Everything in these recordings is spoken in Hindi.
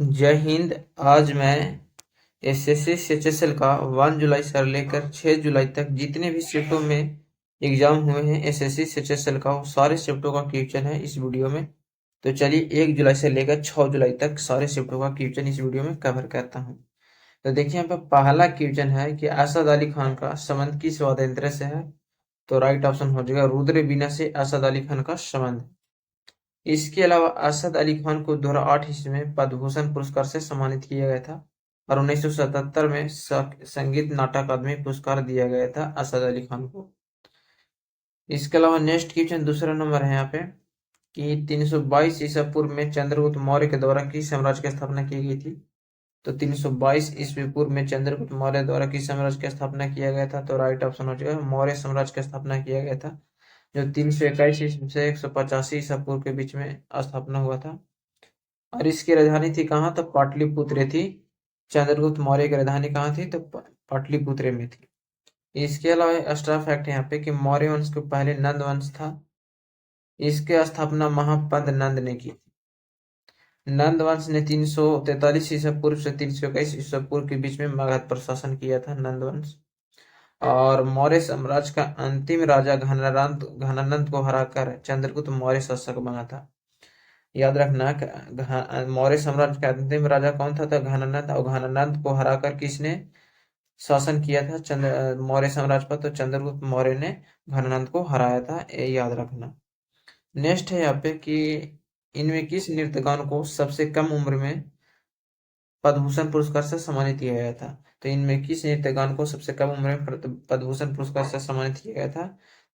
जय हिंद। आज मैं एसएससी सीएचएसएल का 1 जुलाई से लेकर 6 जुलाई तक जितने भी शिफ्टों में एग्जाम हुए हैं एसएससी सीएचएसएल का, वो सारे शिफ्टों का क्वेश्चन है इस वीडियो में। तो चलिए 1 जुलाई से लेकर 6 जुलाई तक सारे शिफ्टों का क्वेश्चन इस वीडियो में कवर करता हूँ। तो देखिए यहाँ पर पहला क्वेश्चन है कि असद अली खान का संबंध किस वाद्ययंत्र से है। तो राइट ऑप्शन हो जाएगा रुद्र बीना से असद अली खान का संबंध। इसके अलावा असद अली खान को 2008 ईस्वी में पद्म भूषण पुरस्कार से सम्मानित किया गया था और 1977 में संगीत नाटक अकादमी पुरस्कार दिया गया था असद अली खान को। इसके अलावा नेक्स्ट क्वेश्चन दूसरा नंबर है यहाँ पे कि 322 ईसा पूर्व में चंद्रगुप्त मौर्य के द्वारा किस साम्राज्य की स्थापना की गई थी। तो 322 ईस्वी पूर्व में चंद्रगुप्त मौर्य द्वारा किस साम्राज्य की स्थापना किया गया था। तो राइट ऑप्शन हो जाएगा मौर्य साम्राज्य की स्थापना किया गया था, जो 321 ईस्वी से 185 ईसा पूर्व के बीच में स्थापना हुआ था। और इसकी राजधानी थी कहाँ। तो पाटलिपुत्र थी। चंद्रगुप्त मौर्य की राजधानी कहाँ थी। तो पाटलिपुत्र में थी। इसके अलावा एक्स्ट्रा फैक्ट यहाँ पे कि मौर्य वंश के पहले नंद वंश था। इसकी स्थापना महापद नंद ने की थी। नंद वंश ने 343 ईसा पूर्व से 321 ईसा पूर्व के बीच में मगध पर शासन किया था नंद वंश। और मौर्य साम्राज्य का अंतिम राजा घनानंद को हराकर चंद्रगुप्त मौर्य शासक बना था। याद रखना मौर्य साम्राज्य का अंतिम राजा कौन था। तो घनानंद, और घनानंद को हराकर किसने शासन किया था चंद्र मौर्य साम्राज्य पर। तो चंद्रगुप्त मौर्य ने घनानंद को हराया था, ये याद रखना। नेक्स्ट है यहाँ पे कि इनमें किस नृत्यगान को सबसे कम उम्र में पद्म भूषण पुरस्कार से सम्मानित किया गया था। तो इनमें किस नृत्यगान को सबसे कम उम्र में पद्म भूषण पुरस्कार से सम्मानित किया गया था।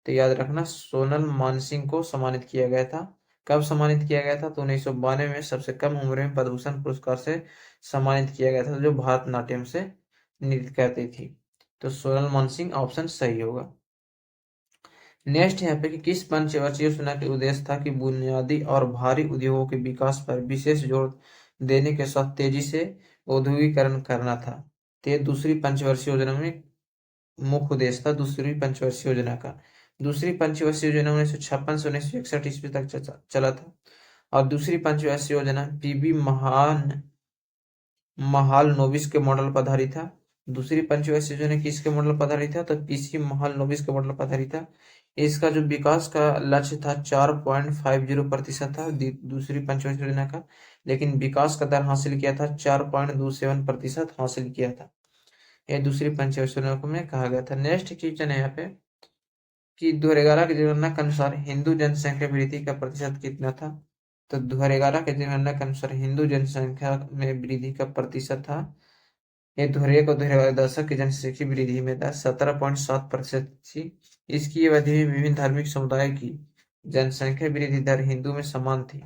तो याद रखना सोनल मानसिंह को सम्मानित किया गया था। कब सम्मानित किया गया था। तो 1992 में सबसे कम उम्र में पद्म भूषण पुरस्कार से सम्मानित किया गया था, जो भारतनाट्यम से नृत्य करती थी। तो सोनल मानसिंह ऑप्शन सही होगा। नेक्स्ट यहाँ पे कि किस पंचवर्षीय योजना के उद्देश्य था कि बुनियादी और भारी उद्योगों के विकास पर विशेष जोर देने के साथ तेजी से औद्योगिकरण करना था। तो ये दूसरी पंचवर्षीय योजना में मुख्य उद्देश्य था, दूसरी पंचवर्षीय योजना का। दूसरी पंचवर्षीय योजना 1956 से 1961 ईस्वी तक चला था। और दूसरी पंचवर्षीय योजना पीबी महाल नोबिस के मॉडल पर आधारित था। दूसरी पंचवर्षीय योजना किसके मॉडल पर आधारित था। तो पीसी महाल नोबिस के मॉडल पर आधारित था। इसका जो विकास का लक्ष्य था 4.50% था दूसरी पंचवर्षीय योजना का, लेकिन विकास का दर हासिल किया था 4.27% हासिल किया था। यह दूसरी पंचवर्षीय योजना में कहा गया था। नेक्स्ट क्वेश्चन है यहाँ पे कि 2011 की जनगणना के अनुसार हिंदू जनसंख्या वृद्धि का प्रतिशत कितना था। तो 2011 के जनगणना के अनुसार हिंदू जनसंख्या में वृद्धि का प्रतिशत था, ये 2001 और 2010 की जनसंख्या वृद्धि में था 17.7% थी। इसकी अवधि में विभिन्न धार्मिक समुदाय की जनसंख्या वृद्धि दर हिंदू में समान थी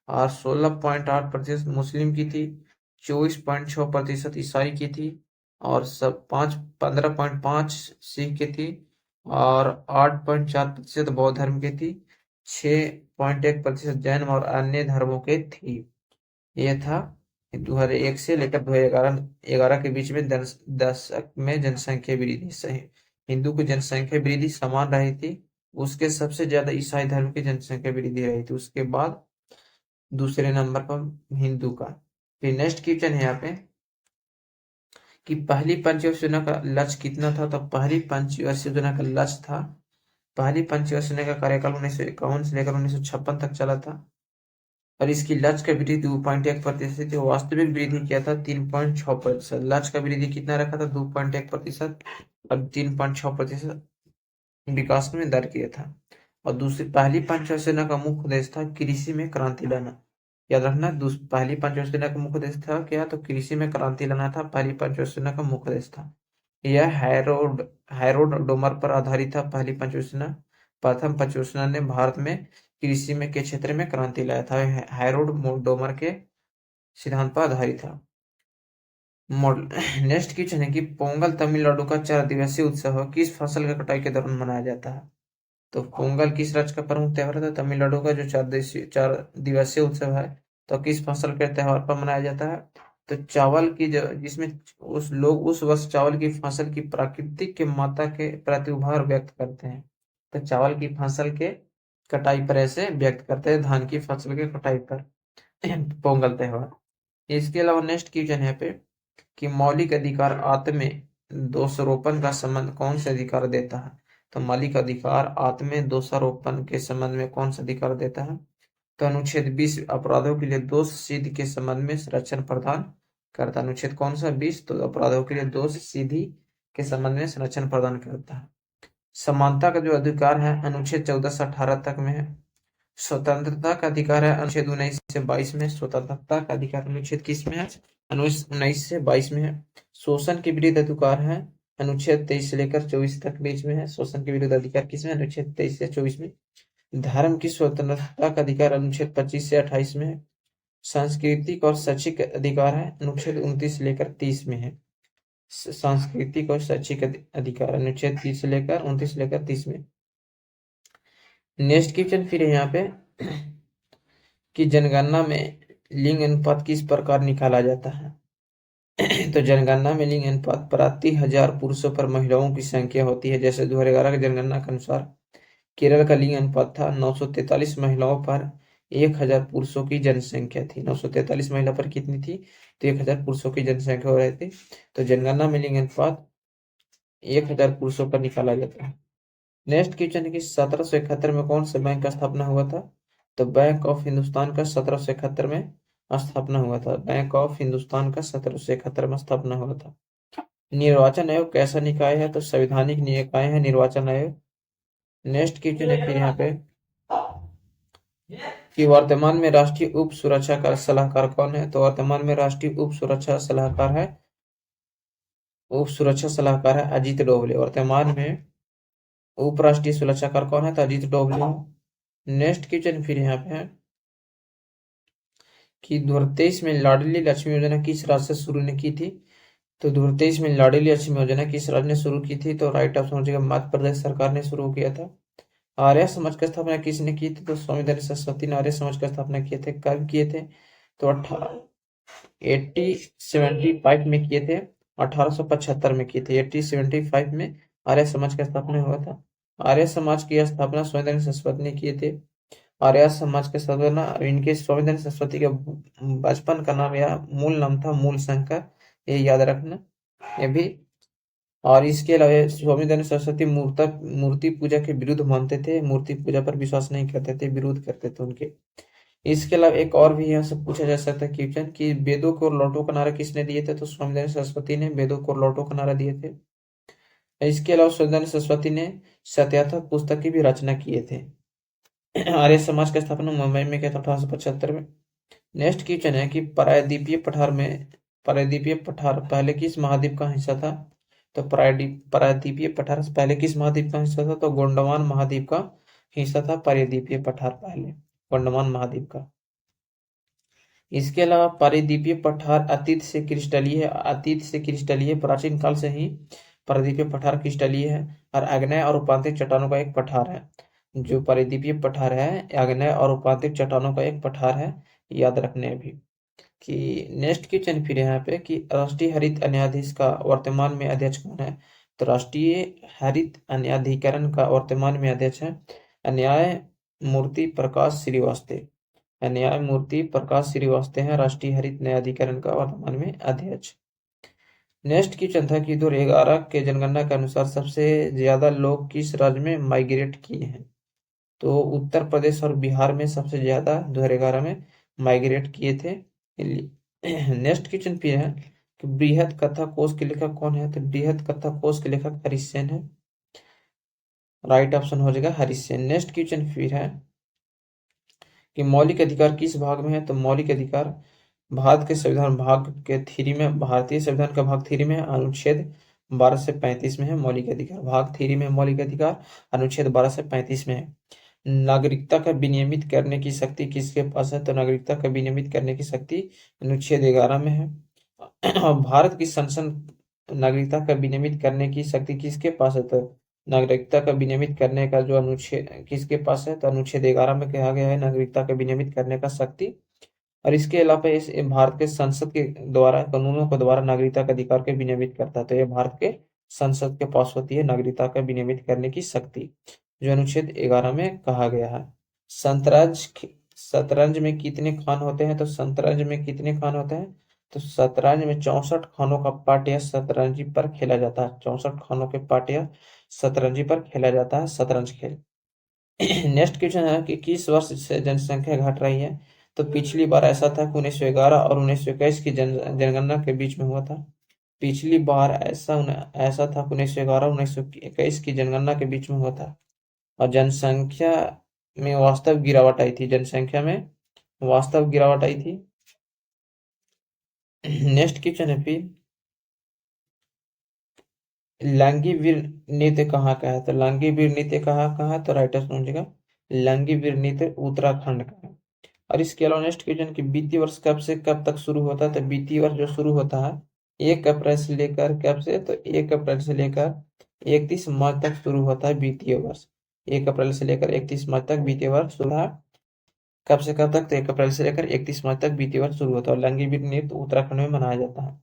और 16.8% मुस्लिम की थी, 24.6% ईसाई की थी और सब 15.5 सिख की थी और 8.4% बौद्ध धर्म की थी, 6.1% जैन और अन्य धर्मों के थी। यह था 2001 से लेकर 2011 के बीच में दशक में जनसंख्या वृद्धि सही। हिंदू की जनसंख्या वृद्धि समान रही थी, उसके सबसे ज्यादा ईसाई धर्म की जनसंख्या वृद्धि रही थी, उसके बाद दूसरे नंबर पर हिंदू का। फिर नेक्स्ट क्वेश्चन है यहाँ पे कि पहली पंचवर्षीय योजना का लक्ष्य कितना था। तो पहली पंचवर्षीय योजना का लक्ष्य था, पहली पंचवर्षीय योजना का कार्यकाल 1951 से लेकर 1956 तक चला था और इसकी लक्ष्य का वृद्धि 2.1% थी। वास्तविक वृद्धि क्या था 3.6%। लक्ष्य का वृद्धि कितना रखा था 2.1% और 3.6% विकास में दर किया था। और दूसरी पहली पंचवर्षीय योजना का मुख्य उद्देश्य था कृषि में क्रांति लाना। याद रखना पहली पंचवर्षीय योजना का मुख्य उद्देश्य था क्या। तो कृषि में क्रांति लाना था पहली पंचवर्षीय योजना का मुख्य उद्देश्य था। यह हैरोड डोमर पर आधारित था। पहली पंचवर्षीय योजना, प्रथम पंचवर्षीय योजना ने भारत में कृषि में के क्षेत्र में क्रांति लाया था। हैरोड डोमर के सिद्धांत पर आधारित था। मॉडल नेक्स्ट क्वेश्चन है कि पोंगल तमिलनाडु का 4 दिवसीय उत्सव किस फसल की कटाई के दौरान मनाया जाता है। तो पोंगल किस राज्य का प्रमुख त्योहार है। तमिलनाडु का जो 4 दिवसीय उत्सव है, तो किस फसल के त्योहार पर मनाया जाता है। तो चावल की जो जिसमें उस लोग उस वर्ष चावल की फसल की प्राकृतिक के माता के प्रति उपहार व्यक्त करते हैं। तो चावल की फसल के कटाई पर ऐसे व्यक्त करते हैं, धान की फसल के कटाई पर पोंगल त्योहार। इसके अलावा नेक्स्ट क्वेश्चन है यहाँ पे कि मौलिक अधिकार आत्म में दोषारोपण का संबंध कौन से अधिकार देता है। तो मौलिक अधिकार आत्म में दोषारोपण के संबंध में कौन सा अधिकार देता है। तो अनुच्छेद 20 अपराधों के लिए दोष सिद्धि के संबंध में संरक्षण प्रदान करता है। अनुच्छेद कौन सा 20, तो अपराधों के लिए दोष सिद्धि के संबंध में संरक्षण प्रदान करता है। समानता का जो अधिकार है अनुच्छेद 14 से 18 तक में है। स्वतंत्रता का अधिकार है अनुच्छेद 19 से 22 में। स्वतंत्रता का अधिकार अनुच्छेद किस में है, अनुच्छेद 19 से 22 में है। शोषण के विरुद्ध अधिकार है अनुच्छेद 23 से लेकर 24 तक बीच में है। शोषण के विरुद्ध अधिकार किस में, अनुच्छेद 23 से 24 में। धर्म की स्वतंत्रता का अधिकार अनुच्छेद 25 से 28 में है। सांस्कृतिक और शैक्षिक अधिकार है अनुच्छेद 29 से लेकर 30 में है। सांस्कृतिक और शैक्षिक अधिकार अनुच्छेद 30 से लेकर 29 से लेकर 30 में। नेक्स्ट क्वेश्चन फिर है यहाँ पे कि जनगणना में लिंग अनुपात किस प्रकार निकाला जाता है। तो जनगणना में लिंग अनुपात प्रति 1000 पुरुषों पर महिलाओं की संख्या होती है। जैसे 2011 की जनगणना के अनुसार केरल का लिंग अनुपात था 943 महिलाओं पर 1000 पुरुषों की जनसंख्या थी। 943 महिला पर कितनी थी, तो 1000 पुरुषों की जनसंख्या हो रही थी। तो जनगणना में लिंग अनुपात 1000 पुरुषों पर निकाला जाता है। नेक्स्ट क्वेश्चन है कि 1771 में कौन से बैंक का स्थापना हुआ था। तो बैंक ऑफ हिंदुस्तान का 1771 में स्थापना हुआ था। बैंक ऑफ हिंदुस्तान का 1771 में स्थापना हुआ था। निर्वाचन आयोग कैसा निकाय है, तो संवैधानिक निकाय है निर्वाचन आयोग। नेक्स्ट क्वेश्चन है फिर यहाँ पे कि वर्तमान में राष्ट्रीय उप सुरक्षा का सलाहकार कौन है। तो वर्तमान में राष्ट्रीय उप सुरक्षा सलाहकार है अजीत डोभाल। वर्तमान में उप राष्ट्रीय सुरक्षाकार कौन है, तो अजीत डोभाल। नेक्स्ट क्वेश्चन फिर यहाँ पे है कि 2023 में लाडली लक्ष्मी योजना किस राज्य से शुरू ने की थी। तो 2023 में लाडली लक्ष्मी योजना किस राज्य ने शुरू की थी, तो राइट ऑप्शन हो जाएगा मध्य प्रदेश सरकार ने शुरू किया था। आर्य समाज की स्थापना किसने की थी, तो स्वामी दयानंद सरस्वती ने आर्य समाज की स्थापना किए थे। कब किए थे, तो 1875 में किए थे। 1875 में किए थे। 1875 में आर्य समाज की स्थापना हुआ था। आर्य समाज की स्थापना स्वामी दयानंद सरस्वती ने किए थे। आर्य समाज के स्थापना इनके स्वामी दयानंद सरस्वती के बचपन का नाम या मूल नाम था मूल शंकर, ये याद रखना ये भी। और इसके अलावा स्वामी दयानंद सरस्वती मूर्ति पूजा के विरुद्ध मानते थे। मूर्ति पूजा पर विश्वास नहीं करते थे, विरोध करते थे उनके। इसके अलावा एक और भी यहाँ से पूछा जा सकता है क्वेश्चन कि वेदों को लौटो का नारा किसने दिए थे। तो स्वामी दयानंद सरस्वती ने वेदों को लौटो का नारा दिए थे। इसके अलावा स्वामी दयानंद सरस्वती ने सत्यार्थ पुस्तक की भी रचना किए थे। आर्य समाज की स्थापना मुंबई में किया था 1875 में। नेक्स्ट क्वेश्चन है कि प्रायद्वीपीय पठार पहले किस महाद्वीप का हिस्सा था। तो प्रायद्वीपीय पठार पहले किस महाद्वीप का हिस्सा था, तो गोंडवान महाद्वीप का हिस्सा था प्रायद्वीपीय पठार पहले गोंडवान महाद्वीप का। इसके अलावा प्रायद्वीपीय पठार अतीत से क्रिस्टलीय प्राचीन काल से ही प्रायद्वीपीय पठार क्रिस्टलीय है और आग्नेय और उपांतिक चट्टानों का एक पठार है। जो प्रायद्वीपीय पठार है आग्नेय और उपांतिक चट्टानों का एक पठार है, याद रखने अभी। कि नेक्स्ट क्वेश्चन फिर यहाँ पे कि राष्ट्रीय हरित अन्याधीश का वर्तमान में अध्यक्ष कौन है। तो राष्ट्रीय हरित अन्याधिकरण का वर्तमान में अध्यक्ष है न्यायमूर्ति प्रकाश श्रीवास्तव है राष्ट्रीय हरित न्यायाधिकरण का वर्तमान में अध्यक्ष। नेक्स्ट क्वेश्चन था कि 2011 के जनगणना के अनुसार सबसे ज्यादा लोग किस राज्य में माइग्रेट किए हैं। तो उत्तर प्रदेश और बिहार में सबसे ज्यादा 2011 में माइग्रेट किए थे। नेक्स्ट क्वेश्चन फिर है कि बृहद कथा कोश के लेखक कौन है। तो बृहद कथा कोश के लेखक हरिसेन है। राइट ऑप्शन हो जाएगा हरिसेन। नेक्स्ट क्वेश्चन फिर है कि मौलिक अधिकार किस भाग में है। तो मौलिक अधिकार भारत के संविधान भाग के थ्री में, भारतीय संविधान का भाग 3 में अनुच्छेद 12 से 35 में है। मौलिक अधिकार भाग 3 में मौलिक अधिकार अनुच्छेद 12 से 35 में है। नागरिकता का विनियमित करने की शक्ति किसके पास है। तो नागरिकता का विनियमित करने की शक्ति अनुच्छेद 11 में है। भारत की संसद नागरिकता का विनियमित करने की शक्ति किसके पास है। तो नागरिकता का विनियमित करने का जो अनुच्छेद किसके पास है, तो अनुच्छेद 11 में कहा गया है नागरिकता का विनियमित करने का शक्ति। और इसके अलावा इस भारत के संसद के द्वारा कानूनों के द्वारा नागरिकता के अधिकार के विनियमित करता है। तो यह भारत के संसद के पास होती है नागरिकता का विनियमित करने की शक्ति, जो अनुच्छेद 11 में कहा गया है। शतरंज में कितने खान होते हैं? तो शतरंज में कितने खान होते हैं? तो शतरंज में 64 खानों का पाट्या शतरंजी पर खेला जाता है। 64 खानों के पाट्या शतरंजी पर खेला जाता है शतरंज खेल। नेक्स्ट क्वेश्चन है कि किस वर्ष से जनसंख्या घट रही है? तो पिछली बार ऐसा था कि 1911 और 1921 की जनगणना के बीच में हुआ था। पिछली बार ऐसा था कि 1911 1921 की जनगणना के बीच में हुआ था और जनसंख्या में वास्तव गिरावट आई थी। जनसंख्या में वास्तव गिरावट आई थी। नेक्स्ट क्वेश्चन है फिर, लांगीवीर नृत्य कहाँ का है? तो लांगीवीर नृत्य कहाँ है? तो राइटर समझेगा, लांगीवीर नृत्य उत्तराखंड का है। और इसके अलावा नेक्स्ट क्वेश्चन कि वित्तीय वर्ष कब से कब तक शुरू होता है? तो वित्तीय वर्ष जो शुरू होता है 1 अप्रैल से लेकर कब से? तो 1 अप्रैल से लेकर 31 मार्च तक शुरू होता है वित्तीय वर्ष। 1 अप्रैल से लेकर 31 मार्च तक वित्तीय वर्ष शुरू है। कब से कब तक? तो 1 अप्रैल से लेकर 31 मार्च तक वित्तीय वर्ष शुरू होता है। लांगीवीर नृत्य उत्तराखंड में मनाया जाता है।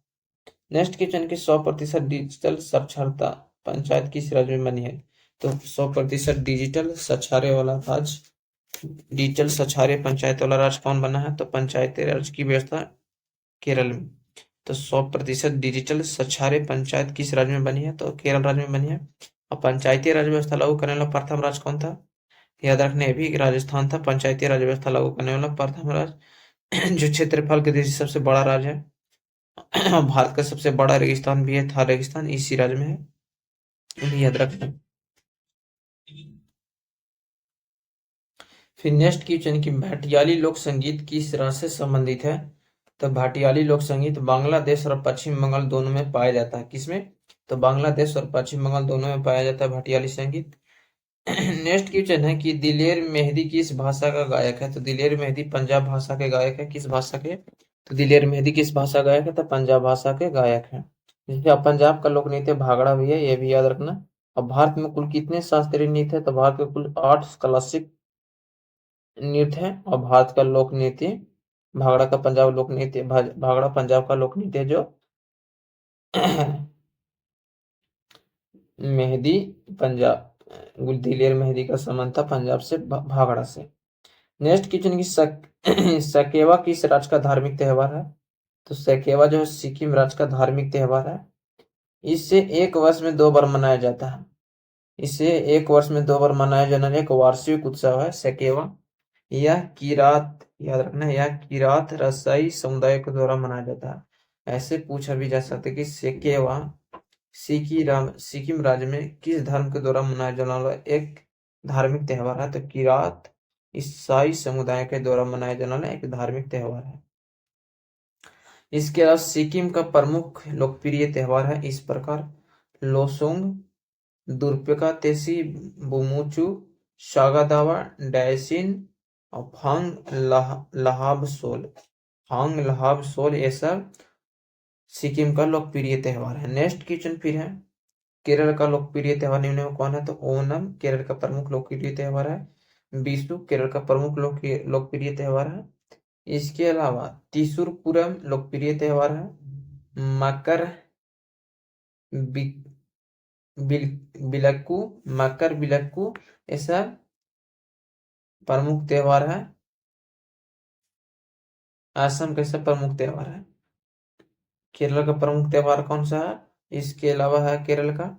नेक्स्ट क्वेश्चन की 100% डिजिटल साक्षरता पंचायत किस राज्य में बनी है? तो 100% डिजिटल साक्षरता वाला राज्य, डिजिटल साक्षरता पंचायत वाला राज्य कौन बना है? तो पंचायती राज की व्यवस्था केरल में। तो 100% डिजिटल साक्षरता पंचायत किस राज्य में बनी है? तो केरल राज्य में बनी है। और पंचायती राज व्यवस्था लागू करने वाला प्रथम राज्य कौन था? याद रखने, ये भी राजस्थान था पंचायती राज व्यवस्था लागू करने वाला प्रथम राज्य, जो क्षेत्रफल के दृष्टि से सबसे बड़ा राज्य है। भारत का सबसे बड़ा रेगिस्तान भी है, थार रेगिस्तान इसी राज्य में है, इन्हें याद रखना। फिर नेक्स्ट क्वेश्चन की भाटियाली लोक संगीत किस राज्य से संबंधित है? तो भाटियाली लोक संगीत बांग्लादेश और पश्चिम बंगाल दोनों में पाया जाता है। किसमें? तो बांग्लादेश और पश्चिम बंगाल दोनों में पाया जाता है भाटियाली संगीत। नेक्स्ट क्वेश्चन है कि दिलेर मेहंदी किस भाषा का गायक है? तो दिलेर मेहंदी पंजाब भाषा के गायक है। किस भाषा के? तो दिलेर मेहंदी किस भाषा गायक है? तो पंजाब भाषा के गायक है। जैसे अब पंजाब का लोक नृत्य भांगड़ा भी है, ये भी याद रखना। अब भारत में कुल कितने शास्त्रीय नृत्य है? तो भारत के कुल 8 क्लासिक नृत्य है और भारत का लोक नृत्य भांगड़ा का पंजाब लोक नृत्य भांगड़ा पंजाब का लोक नृत्य जो मेहंदी पंजाब, दिलेर मेहंदी का संबंध था पंजाब से भांगड़ा से। नेक्स्ट क्वेश्चन की सकेवा किस राज्य का धार्मिक त्योहार है? तो सकेवा जो है सिक्किम राज्य का धार्मिक त्योहार है। इसे एक वर्ष में 2 बार मनाया जाता है। इसे एक वर्ष में 2 बार मनाया जाने वाला एक वार्षिक उत्सव है सकेवा। यह किरात, याद रखना, यह किरात रसाई समुदाय के द्वारा मनाया जाता है। ऐसे पूछा भी जा सकता है कि सकेवा सिक्किम राज्य में किस धर्म के द्वारा मनाया जाने वाला एक धार्मिक त्योहार है? तो किरात ईसाई समुदाय के द्वारा मनाया जाने वाला एक धार्मिक त्योहार है। इसके अलावा सिक्किम का प्रमुख लोकप्रिय त्योहार है इस प्रकार: लोसोंग, दुर्पेका तेसी, बुमुचू, सागादावा, डैसिन और फांग लहाब सोल, ये सब सिक्किम का लोकप्रिय त्योहार है। नेक्स्ट क्वेश्चन फिर है, केरल का लोकप्रिय त्योहार निम्न में कौन है? तो ओनम केरल का प्रमुख लोकप्रिय त्योहार है। विशु केरल का प्रमुख लोकप्रिय त्योहार है। इसके अलावा त्रिशूरपुरम लोकप्रिय त्योहार है। मकर बिलक्कू, मकर बिलक्कू, ऐसा प्रमुख त्योहार है। असम का प्रमुख त्योहार है। केरल का प्रमुख त्योहार कौन सा है? इसके अलावा है केरल का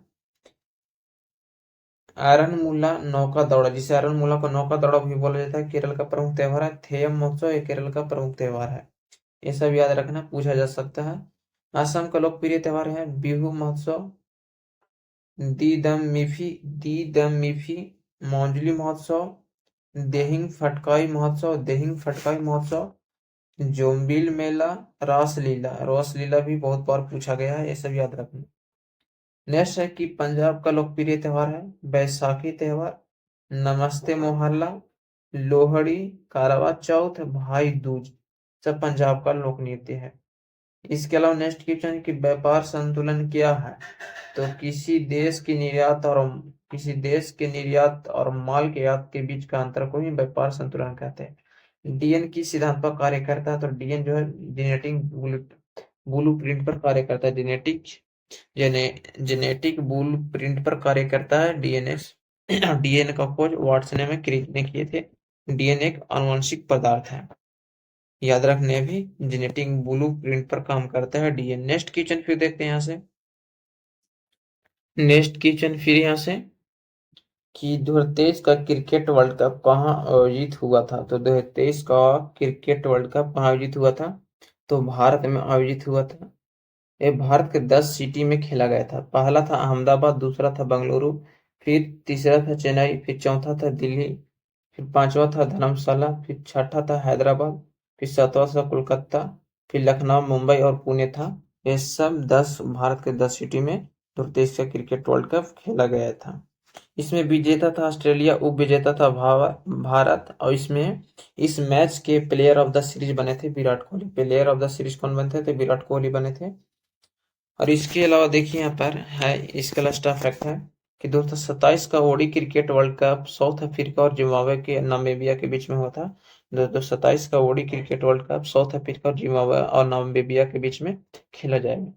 आरनमुला नौका दौड़ा, जिसे आरनमुला को नौका दौड़ा भी बोला जाता है, केरल का प्रमुख त्योहार है। थेयम महोत्सव ये केरल का प्रमुख त्योहार है। ये सब याद रखना, पूछा जा सकता है। असम का लोकप्रिय त्योहार है बिहू महोत्सव, दी दम मिफी मौजली महोत्सव, देहिंग फटकाई महोत्सव, जोम्बिल मेला, रासलीला भी बहुत बार पूछा गया है, ये सब याद रखना। नेक्स्ट है कि पंजाब का लोकप्रिय त्योहार है बैसाखी त्योहार, नमस्ते मोहल्ला, लोहड़ी, करवा चौथ, भाई दूज, सब पंजाब का लोक नृत्य है। इसके अलावा नेक्स्ट क्वेश्चन है कि व्यापार संतुलन क्या है? तो किसी देश के निर्यात और माल के आयात के बीच का अंतर को ही व्यापार संतुलन कहते हैं। डीएन किस सिद्धांत पर कार्य करता है? तो डीएन जो है जेनेटिक ब्लूप्रिंट पर कार्य करता है। जेनेटिक ब्लूप्रिंट पर कार्य करता है डीएनए। डीएनए का खोज वाटसन में किए थे डीएनए एक आनुवंशिक पदार्थ है। याद रखने भी जेनेटिक ब्लूप्रिंट पर काम करता है डीएनए। नेक्स्ट क्वेश्चन फिर देखते हैं यहाँ से। नेक्स्ट क्वेश्चन फिर यहाँ से कि 2023 का क्रिकेट वर्ल्ड कप कहाँ आयोजित हुआ था? तो 2023 का क्रिकेट वर्ल्ड कप कहाँ आयोजित हुआ था? तो भारत में आयोजित हुआ था। ये भारत के 10 सिटी में खेला गया था। पहला था अहमदाबाद, दूसरा था बेंगलुरु, फिर तीसरा था चेन्नई, फिर चौथा था दिल्ली, फिर पांचवा था धर्मशाला, फिर छठा था हैदराबाद, फिर सातवां था कोलकाता, फिर लखनऊ, मुंबई और पुणे था। ये सब 10 भारत के 10 सिटी में 2023 का क्रिकेट वर्ल्ड कप खेला गया था। इसमें विजेता था ऑस्ट्रेलिया, उप विजेता था भारत। और इसमें इस मैच के प्लेयर ऑफ द सीरीज बने थे Virat Kohli. Player of the series कौन बने थे? विराट कोहली बने थे। और इसके अलावा देखिए यहाँ पर है इसका लास्ट फैक्ट है कि 2027 का ODI cricket World Cup South Africa और जिम्बाब्वे के नामीबिया के बीच में हुआ था। 2027 का ODI cricket World Cup South Africa और जिम्बाब्वे और नामीबिया के बीच में खेला जाएगा।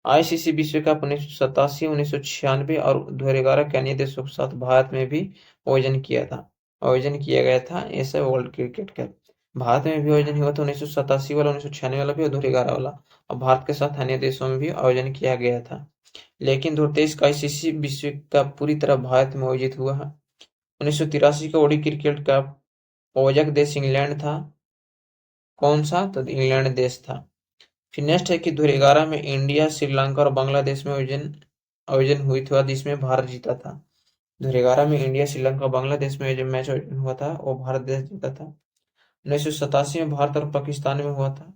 आईसीसी विश्व कप 1987, 1996 और 2011 के अन्य देशों के साथ भारत में भी आयोजन किया गया था ऐसा वर्ल्ड क्रिकेट कप। भारत में भी आयोजन हुआ था 1987 वाला, 1996 वाला भी और 2011 वाला। और भारत के साथ अन्य देशों में भी आयोजन किया गया था। लेकिन 2023 का आईसीसी विश्व कप पूरी तरह भारत में आयोजित हुआ है। 1983 का ओडी क्रिकेट कप आयोजक देश इंग्लैंड था। कौन सा? तो इंग्लैंड देश था। फिर नेक्स्ट है कि 2011 में इंडिया, श्रीलंका और बांग्लादेश में आयोजन हुई था जिसमें भारत जीता था। 2011 में इंडिया, श्रीलंका और बांग्लादेश में जो मैच आयोजन हुआ था वो भारत देश जीता था। 1987 में भारत और पाकिस्तान में हुआ था।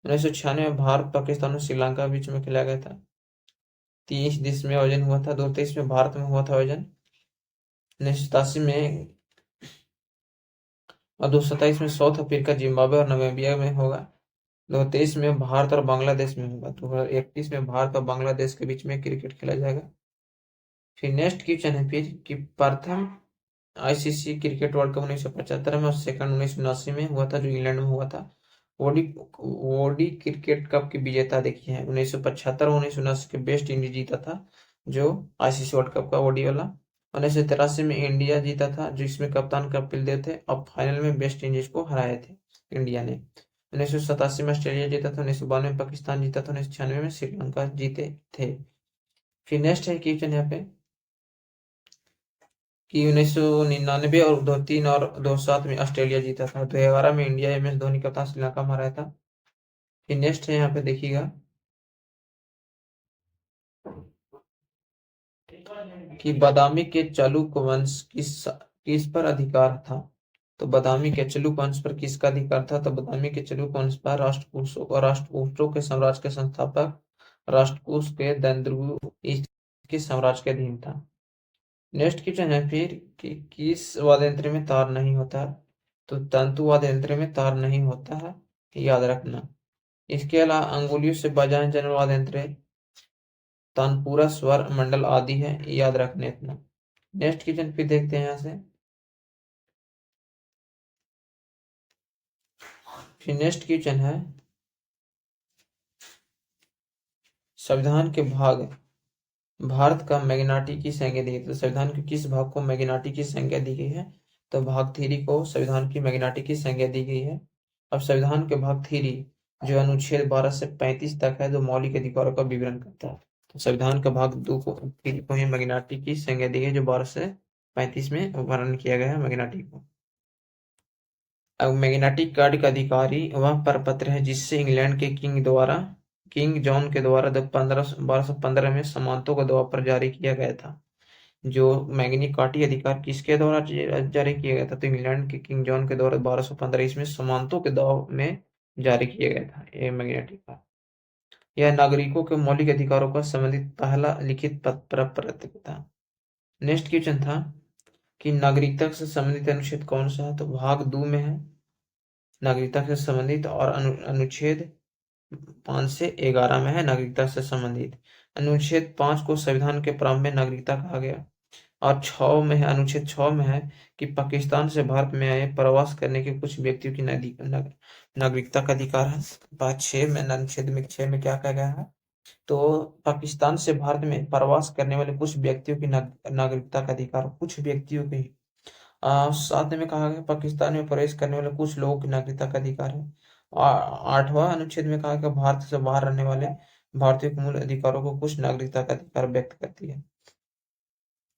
1996 में भारत, पाकिस्तान और श्रीलंका बीच में खेला गया था। 30 देश में आयोजन हुआ था। 2023 में भारत में हुआ था आयोजन। 1987 में और 2027 में साउथ अफ्रीका, जिम्बाब्वे और नामीबिया में होगा। 2023 में भारत और बांग्लादेश में होगा। 2031 में भारत और बांग्लादेश के बीच में क्रिकेट खेला जाएगा। फिर नेक्स्ट क्वेश्चन है फिर कि प्रथम आईसीसी क्रिकेट वर्ल्ड कप 1975 में और सेकंड 1979 में हुआ था जो इंग्लैंड में हुआ था। ओडी ओडी क्रिकेट कप के विजेता देखिए हैं 1975 और 1979 के वेस्ट इंडीज जीता था जो आईसीसी वर्ल्ड कप का ओडी वाला। 1983 में इंडिया जीता था जिसमें कप्तान कपिल देव थे और फाइनल में वेस्ट इंडीज को हराए थे इंडिया ने। 1987 में ऑस्ट्रेलिया जीता था। 1992 में पाकिस्तान जीता था। 1996 में श्रीलंका जीते थे। फिर नेक्स्ट है क्वेश्चन यहाँ पे कि 1999 और 2003 और 2007 में ऑस्ट्रेलिया जीता था। 2011 में इंडिया एमएस धोनी कप्तान श्रीलंका में हराया था। फिर नेक्स्ट है यहाँ पे देखिएगा कि बादामी के चालुक्य वंश किस पर अधिकार था? तो बादामी के चालुक्य वंश पर किसका अधिकार था? तो बादामी के चालुक्य वंश पर राष्ट्रकूटों के साम्राज्य के संस्थापक राष्ट्रकूट के दंद्रु इसके साम्राज्य के अधीन था। नेक्स्ट क्वेश्चन है फिर कि किस वाद्य यंत्र में तार नहीं होता है? तो तंतु वाद्य यंत्र में तार नहीं होता है, याद रखना। इसके अलावा अंगुलियों से बजाए जाने वाले वाद्य यंत्र तानपुरा, स्वर मंडल आदि है, याद रखने इतना। नेक्स्ट क्वेश्चन फिर देखते हैं यहाँ से। फिर नेक्स्ट क्वेश्चन है संविधान के भाग भारत का मैग्नाटी की संज्ञा दी गई। तो संविधान के किस भाग को मैग्नाटी की संज्ञा दी गई है? तो भाग 3 को संविधान की मैग्नाटी की संज्ञा दी गई है। अब संविधान के भाग 3 जो अनुच्छेद 12 से 35 तक है जो मौलिक अधिकारों का विवरण करता है। तो संविधान का भाग 2 को 3 को ही मैग्नाटी की संज्ञा दी गई जो 12 से 35 में वर्णन किया गया है मैग्नाटी को। अब मैग्नेटिक कार्ड का अधिकारी वह प्रपत्र है जिससे इंग्लैंड के किंग जॉन के द्वारा 1215 में सामंतों के दबाव पर जारी किया गया था। जो मैग्नी कार्टी अधिकार किसके द्वारा जारी किया गया था? तो इंग्लैंड के किंग जॉन के द्वारा 1215 इसमें सामंतों के दबाव में जारी किया गया था ये मैग्नेटिक कार्ड। यह नागरिकों के मौलिक अधिकारों का संबंधित पहला लिखित पत्र था। नेक्स्ट क्वेश्चन था कि नागरिकता से संबंधित अनुच्छेद कौन सा है? तो भाग 2 में है नागरिकता से संबंधित और अनुच्छेद 5 से 11 में है नागरिकता से संबंधित। अनुच्छेद 5 को संविधान के प्रारंभ में नागरिकता कहा गया और 6 में है अनुच्छेद 6 में है कि पाकिस्तान से भारत में आए प्रवास करने के कुछ व्यक्तियों की नागरिकता का अधिकार है। बात 6 में अनुच्छेद में 6 में क्या कहा गया है? तो पाकिस्तान से भारत में प्रवास करने वाले कुछ व्यक्तियों की नागरिकता का अधिकार कुछ व्यक्तियों की। साथ में कहा गया पाकिस्तान में प्रवेश करने वाले कुछ लोगों की नागरिकता का अधिकार है। 8वां अनुच्छेद में कहा गया भारत से बाहर रहने वाले भारतीय के मूल अधिकारों को कुछ नागरिकता का अधिकार व्यक्त करती है।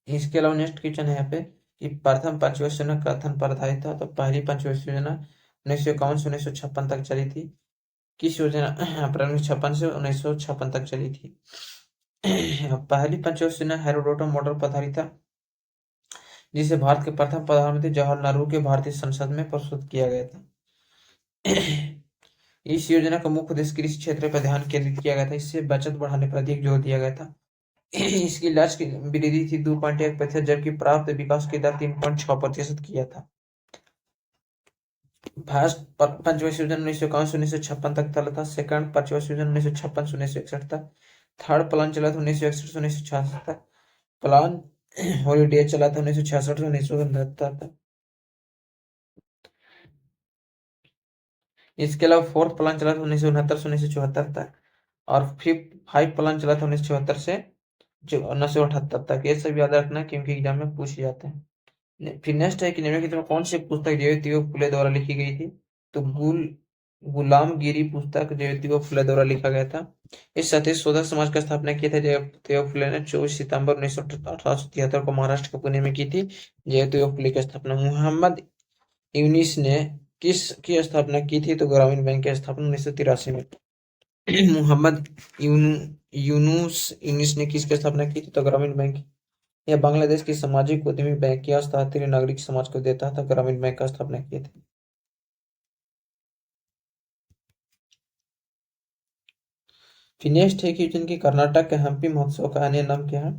इसके अलावा नेक्स्ट क्वेश्चन है यहाँ पे कि प्रथम पंचवर्षीय योजना कथन पर आधारित था। तो पहली पंचवर्षीय योजना 1951 से 1956 तक चली थी। किस योजना अप्रैल 1956 से 1956 तक चली थी। पहली पंचवर्षीय योजना हेरोडोटम मॉडल पर आधारित था, जिसे भारत के प्रथम प्रधानमंत्री जवाहरलाल नेहरू के भारतीय संसद में प्रस्तुत किया गया था। इस योजना का मुख्य उद्देश्य कृषि क्षेत्र पर ध्यान केंद्रित किया गया था। इससे बचत बढ़ाने पर अधिक जोर दिया गया था। इसकी लक्ष्य की वृद्धि थी 2.1%, जबकि प्राप्त विकास की दर 3.6% किया था। फर्स्ट पंचवर्षीय योजना 1951 से 1956 तक चला था। सेकंड पंचवर्षीय योजना 1956 से 1961 तक। थर्ड प्लान चला था 1961 से 1966 तक। प्लान हॉलीडे चला था 1966 से 1969 तक। इसके अलावा फोर्थ प्लान चला था 1969 से 1974 तक, और फिफ्थ फाइव प्लान चला था 1974 से 1978 तक। ये सब याद रखना क्योंकि एग्जाम में पूछ जाते हैं। फिर नेक्स्ट है कि निम्नलिखित में कौन सी पुस्तक ज्योतिबा फुले द्वारा लिखी गई थी। तो गुलामगिरी पुस्तक ज्योतिबा फुले द्वारा लिखा गया था। इस सतीश शोधक समाज का स्थापना किया था ज्योतिबा फुले ने 24 सितंबर 1873 को महाराष्ट्र के पुणे में की थी। ज्योतिबा फुले की स्थापना मोहम्मद यूनिस ने किस की स्थापना की थी। तो ग्रामीण बैंक की स्थापना 1983 में। मोहम्मद यूनुस ने किसकी स्थापना की थी। तो ग्रामीण बैंक। यह बांग्लादेश की सामाजिक उद्यमी बैंक या स्थानीय नागरिक समाज को देता था। ग्रामीण बैंक का स्थापना किए थे। फिर नेक्स्ट है कि जिनकी कर्नाटक के हम्पी महोत्सव का अन्य नाम क्या है।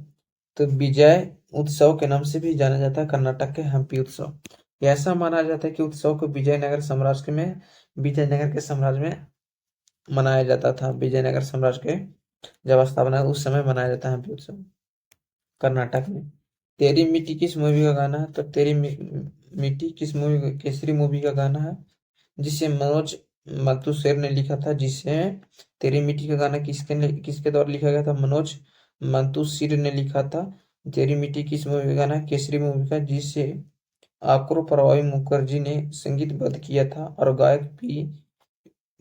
तो विजय उत्सव के नाम से भी जाना जाता है कर्नाटक के हम्पी उत्सव। ऐसा माना जाता है कि उत्सव को विजयनगर साम्राज्य में मनाया जाता था। विजयनगर साम्राज्य के जब स्थापना उस समय मनाया जाता है हम्पी उत्सव कर्नाटक में। तेरी मिट्टी किस मूवी का गाना है। तो तेरी मिट्टी किस मूवी केसरी मूवी का गाना है, जिसे मनोज मातुसेर ने लिखा था। जिसे तेरी मिट्टी का गाना किसके द्वारा लिखा गया था। मनोज मातुसेर ने लिखा था। तेरी मिट्टी किस मूवी का गाना है, केसरी मूवी का, जिसे आक्रो परवाई मुखर्जी ने संगीतबद्ध किया था और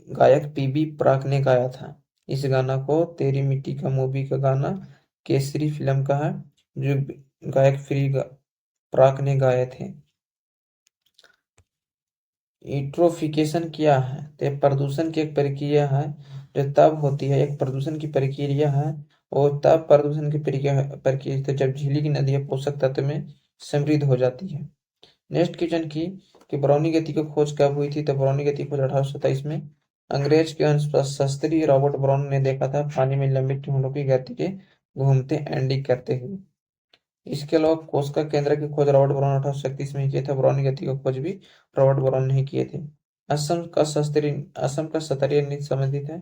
गायक पीबी प्राक ने गाया था। इस गाना को तेरी मिट्टी का मूवी का गाना केसरी फिल्म का है, जो गायक प्राक ने गाए थे। यूट्रोफिकेशन क्या है। तो प्रदूषण की एक प्रक्रिया है जो तब होती है। एक प्रदूषण की प्रक्रिया है और तब प्रदूषण की प्रक्रिया तो जब झीली की नदियां पोषक तत्व में समृद्ध हो जाती है। नेक्स्ट क्वेश्चन की कि ब्राउनी गति की खोज कब हुई थी। तो ब्राउनी गति की खोज 1827 में अंग्रेज के शास्त्री रॉबर्ट ब्राउन ने देखा था, पानी में लंबी टुकड़ों की गति के घूमते एंडिंग करते हुए। इसके अलावा कोस्का केंद्र की खोज रॉबर्ट ब्राउन 1831 में किए थे। ब्राउनी गति की खोज भी रॉबर्ट ब्राउन ने किए थे। असम का सतरिया नृत्य संबंधित है।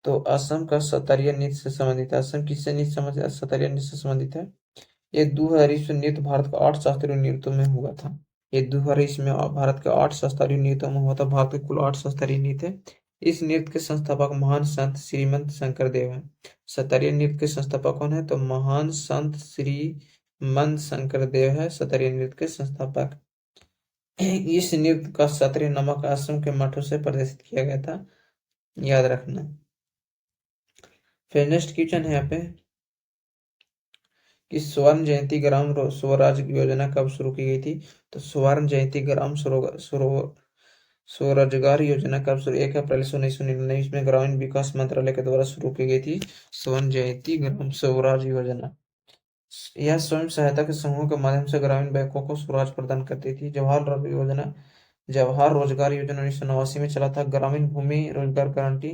तो असम का सतरिया नृत्य से संबंधित है। असम किससे नृत्य संबंधित है। सतरिया नृत्य से संबंधित है। ये 2000 ईस्वी नृत्य भारत के 8 शास्त्रीय नृत्यों में हुआ था। ये 2000 ईस्वी में भारत के 8 शास्त्रीय नृत्यों में हुआ था। भारत के कुल 8 शास्त्रीय नृत्य है। इस नृत्य के संस्थापक महान संत श्रीमंत शंकर देव हैं। सतरिया नृत्य के संस्थापक कौन है। तो महान संत श्रीमंत शंकर देव है सतरिया नृत्य के संस्थापक। इस नृत्य का सतरिया नामक आश्रम के मठों से प्रदर्शित किया गया था, याद रखना। फिर नेक्स्ट क्वेश्चन है यहाँ पे कि स्वर्ण जयंती ग्राम स्वराज योजना कब शुरू की गई थी। तो स्वर्ण जयंती ग्राम स्वरोजगार योजना कब शुरू 1 अप्रैल 1999 में ग्रामीण विकास मंत्रालय के द्वारा शुरू की गई थी। स्वर्ण जयंती ग्राम स्वराज योजना यह स्वयं सहायता के समूह के माध्यम से ग्रामीण बैंकों को स्वराज प्रदान करती थी। जवाहर रोजगार योजना 1989 में चला था। ग्रामीण भूमि रोजगार गारंटी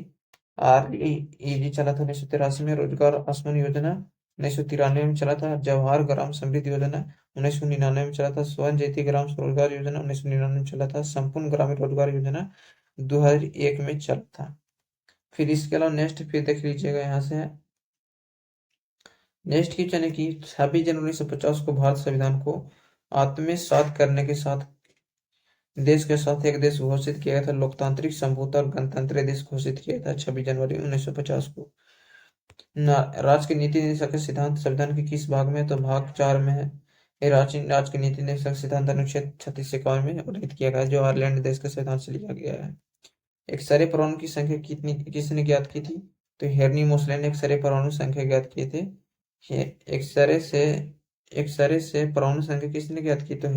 REG चला था 1983 में। रोजगार आसमान योजना 1993 में चला था। जवाहर ग्राम समृद्धि योजना 1999 में चला था। स्वर्ण जयंती ग्राम स्वरोजगार योजना 1999 में चला था। संपूर्ण ग्रामीण रोजगार योजना 2001 में चला था। फिर इसके अलावा नेक्स्ट फिर देख लीजिएगा यहाँ से नेक्स्ट क्वेश्चन है कि 26 जनवरी 1950 को भारत संविधान को आत्मसात करने के साथ देश के साथ एक देश घोषित किया गया था। लोकतांत्रिक संभवतः और गणतंत्र देश घोषित किया था 26 जनवरी 1950 को। राज्य के नीति निदेशक के सिद्धांत संविधान के किस भाग में। तो भाग 4 में है। ये राजनीति ने सिद्धांत अनुच्छेद 36-51 में उल्लिखित किया गया है, जो आयरलैंड देश के संविधान से लिया गया है। एक्स-रे परमाणु की संख्या किसने ज्ञात की थी? तो हेनरी मोसले ने एक्स-रे परमाणु संख्या ज्ञात किए थे। एक्स-रे से परमाणु संख्या किसने ज्ञात की? तो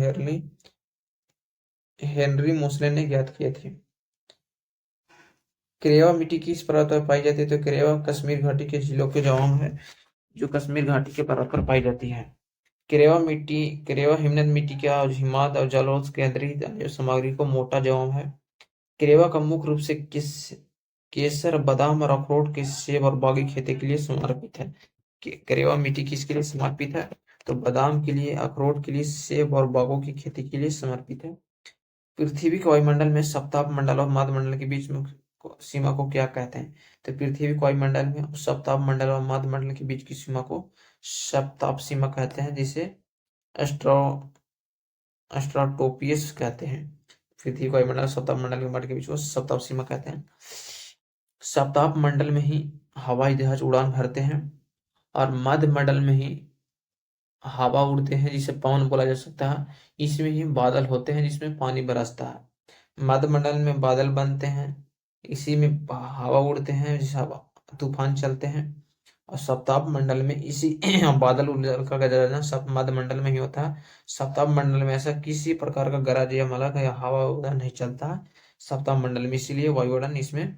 हेनरी मोसले ने ज्ञात किए थे। क्रेवा मिट्टी किस परत पर पाई जाती है? तो क्रेवा कश्मीर घाटी के झीलों के जवाब है, जो कश्मीर घाटी के परत पर पाई जाती है। क्रेवा हिमनद मिट्टी का हिमाद और जलोढ़ केंद्रित सामग्री को मोटा जवाब है। क्रेवा का मुख्य रूप से केसर, बादाम और अखरोट के सेब और बागी खेती के लिए समर्पित है। क्रेवा मिट्टी किसके लिए समर्पित है? तो बादाम के लिए, अखरोट के लिए, सेब और बागों की खेती के लिए समर्पित है। पृथ्वी के वायुमंडल में सप्ताह मंडल और मध्य मंडल के बीच में सीमा को क्या कहते हैं? तो पृथ्वी के वायुमंडल में सप्ताह मंडल और मध्य मंडल के बीच की सीमा को सप्ताह सीमा कहते हैं, जिसे स्ट्राटोपियस कहते हैं। पृथ्वी को वायुमंडल और सप्ताह मंडल के मध्य के बीच को सप्ताह सीमा कहते हैं। सप्ताह मंडल में ही हवाई जहाज उड़ान भरते हैं और मध्य मंडल में ही हवा उड़ते हैं, जिसे पवन बोला जा सकता है। इसमें ही बादल होते हैं, जिसमें पानी बरसता है। मध्य मंडल में बादल बनते हैं, इसी में हवा उड़ते हैं, जिस हवा तूफान चलते हैं। और सप्ताह मंडल में इसी बादल का गरजना सब मध्य मंडल में ही होता है। सप्ताह मंडल में ऐसा किसी प्रकार का गरज या मलक या हवा उड़ान नहीं चलता है सप्ताह मंडल में, इसीलिए वायुमंडल इसमें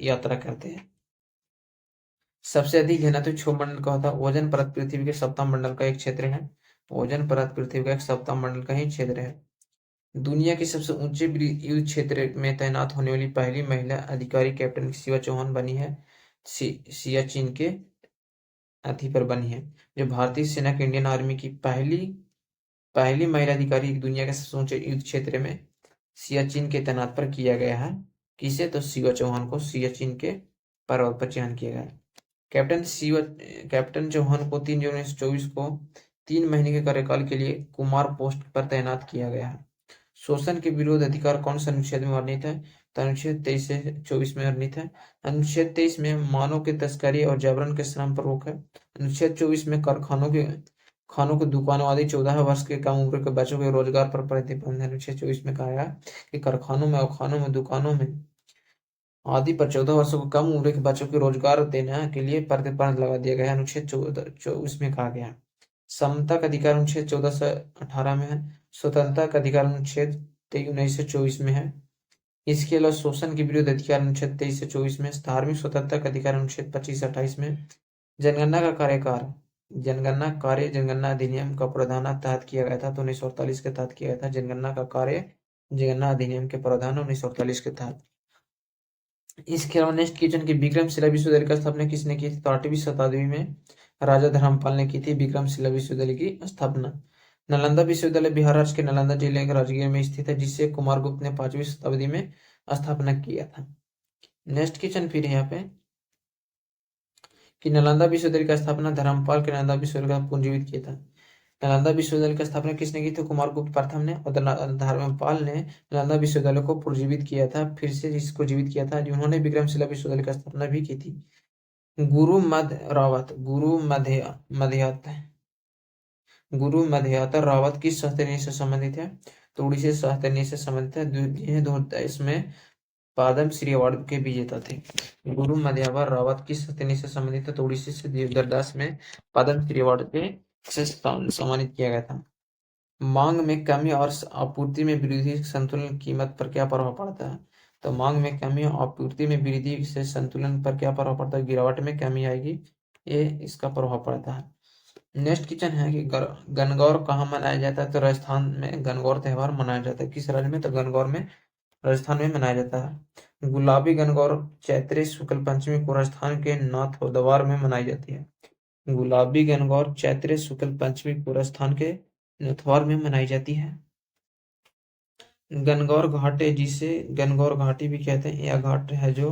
यात्रा करते हैं। सबसे अधिक घना तो क्षोभ मंडल का होता है। ओजोन परत पृथ्वी के सप्ताह मंडल का एक क्षेत्र है। ओजोन परत पृथ्वी का एक सप्ताह मंडल का ही क्षेत्र है। दुनिया के सबसे ऊंचे युद्ध क्षेत्र में तैनात होने वाली पहली महिला अधिकारी कैप्टन शिवा चौहान बनी है। सियाचिन के अथी पर बनी है, जो भारतीय सेना के इंडियन आर्मी की पहली महिला अधिकारी दुनिया के सबसे ऊंचे युद्ध क्षेत्र में सियाचिन के तैनात पर किया गया है। किसे? तो शिवा चौहान को सियाचिन के पर्वत पर चयन किया गया है। कैप्टन चौहान को 3 जून 1924 को 3 महीने के कार्यकाल के लिए कुमार पोस्ट पर तैनात किया गया है। शोषण के विरोध अधिकार कौन सा अनुच्छेद में वर्णित है? तो अनुच्छेद 23 से 24 में वर्णित है। अनुच्छेद 23 में मानव की तस्करी और जबरन के श्रम पर रोक है। अनुच्छेद 24 में खानों की दुकानों आदि 14 वर्ष के कम उम्र के बच्चों के रोजगार पर प्रतिबंध है। अनुच्छेद 24 में कहा गया कि कारखानों में, अखानों में, दुकानों में आदि पर 14 वर्षों के कम उम्र के बच्चों को रोजगार देने के लिए प्रतिबंध लगा दिया गया है। अनुच्छेद 24 में कहा गया है। समता का अधिकार अनुच्छेद 14 से 18 में है। स्वतंत्रता का अधिकार अनुच्छेद 19 से 24 में है। इसके अलावा शोषण के विरुद्ध अधिकार अनुच्छेद 23 से 24 में। धार्मिक स्वतंत्रता का अधिकार अनुच्छेद 25 से 28 में। जनगणना का कार्यकाल जनगणना अधिनियम का प्रावधान तहत किया गया था, तो 1948 के तहत किया गया था। जनगणना का कार्य जनगणना अधिनियम के प्रावधान 1948 के तहत। इसके अलावा नेक्स्ट क्वेश्चन की विक्रमशिला विश्वविद्यालय की स्थापना किसने की थी? तो 8वीं शताब्दी में राजा धर्मपाल ने की थी विक्रमशिला विश्वविद्यालय की स्थापना। नालंदा विश्वविद्यालय बिहार राज्य के नालंदा जिले के राजगीर में स्थित है, जिसे कुमारगुप्त ने 5वीं शताब्दी में स्थापना किया था। नेक्स्ट क्वेश्चन फिर यहाँ पे कि नालंदा विश्वविद्यालय की स्थापना धर्मपाल के नालंदा विश्वविद्यालय का पुनर्जीवित किया था। नालंदा विश्वविद्यालय की स्थापना किसने की थी? कुमारगुप्त प्रथम ने। और धर्मपाल ने नालंदा विश्वविद्यालय को पुनर्जीवित किया था, फिर से इसको जीवित किया था। उन्होंने विक्रमशिला विश्वविद्यालय की स्थापना भी की थी। गुरु मध्यातर रावत किस सहस्त्रलिपि से संबंधित है? तो उड़ीसी सहस्त्रलिपि से संबंधित है। 2023 में पद्म श्री अवार्ड के विजेता थे। गुरु मध्यावर रावत किस सहस्त्रलिपि से संबंधित है? तो उड़ीसी से 2010 में पद्म श्री अवार्ड के से सम्मानित किया गया था। मांग में कमी और आपूर्ति में वृद्धि संतुलन कीमत पर क्या प्रभाव पड़ता है? तो मांग में कमी और आपूर्ति में वृद्धि से संतुलन पर क्या प्रभाव पड़ता है? गिरावट में कमी आएगी, ये इसका प्रभाव पड़ता है। नेक्स्ट क्वेश्चन है कि गणगौर कहाँ मनाया जाता है? तो राजस्थान में गणगौर त्योहार मनाया जाता है। किस राज्य में? तो गणगौर में राजस्थान में मनाया जाता है। गुलाबी गणगौर चैत्री शुक्ल पंचमी को राजस्थान के नाथद्वार में मनाई जाती है। गुलाबी गणगौर चैत्र शुक्ल पंचमी को राजस्थान के नाथद्वार में मनाई जाती है। गणगौर घाटी, जिसे गणगौर घाटी भी कहते हैं, यह घाट है जो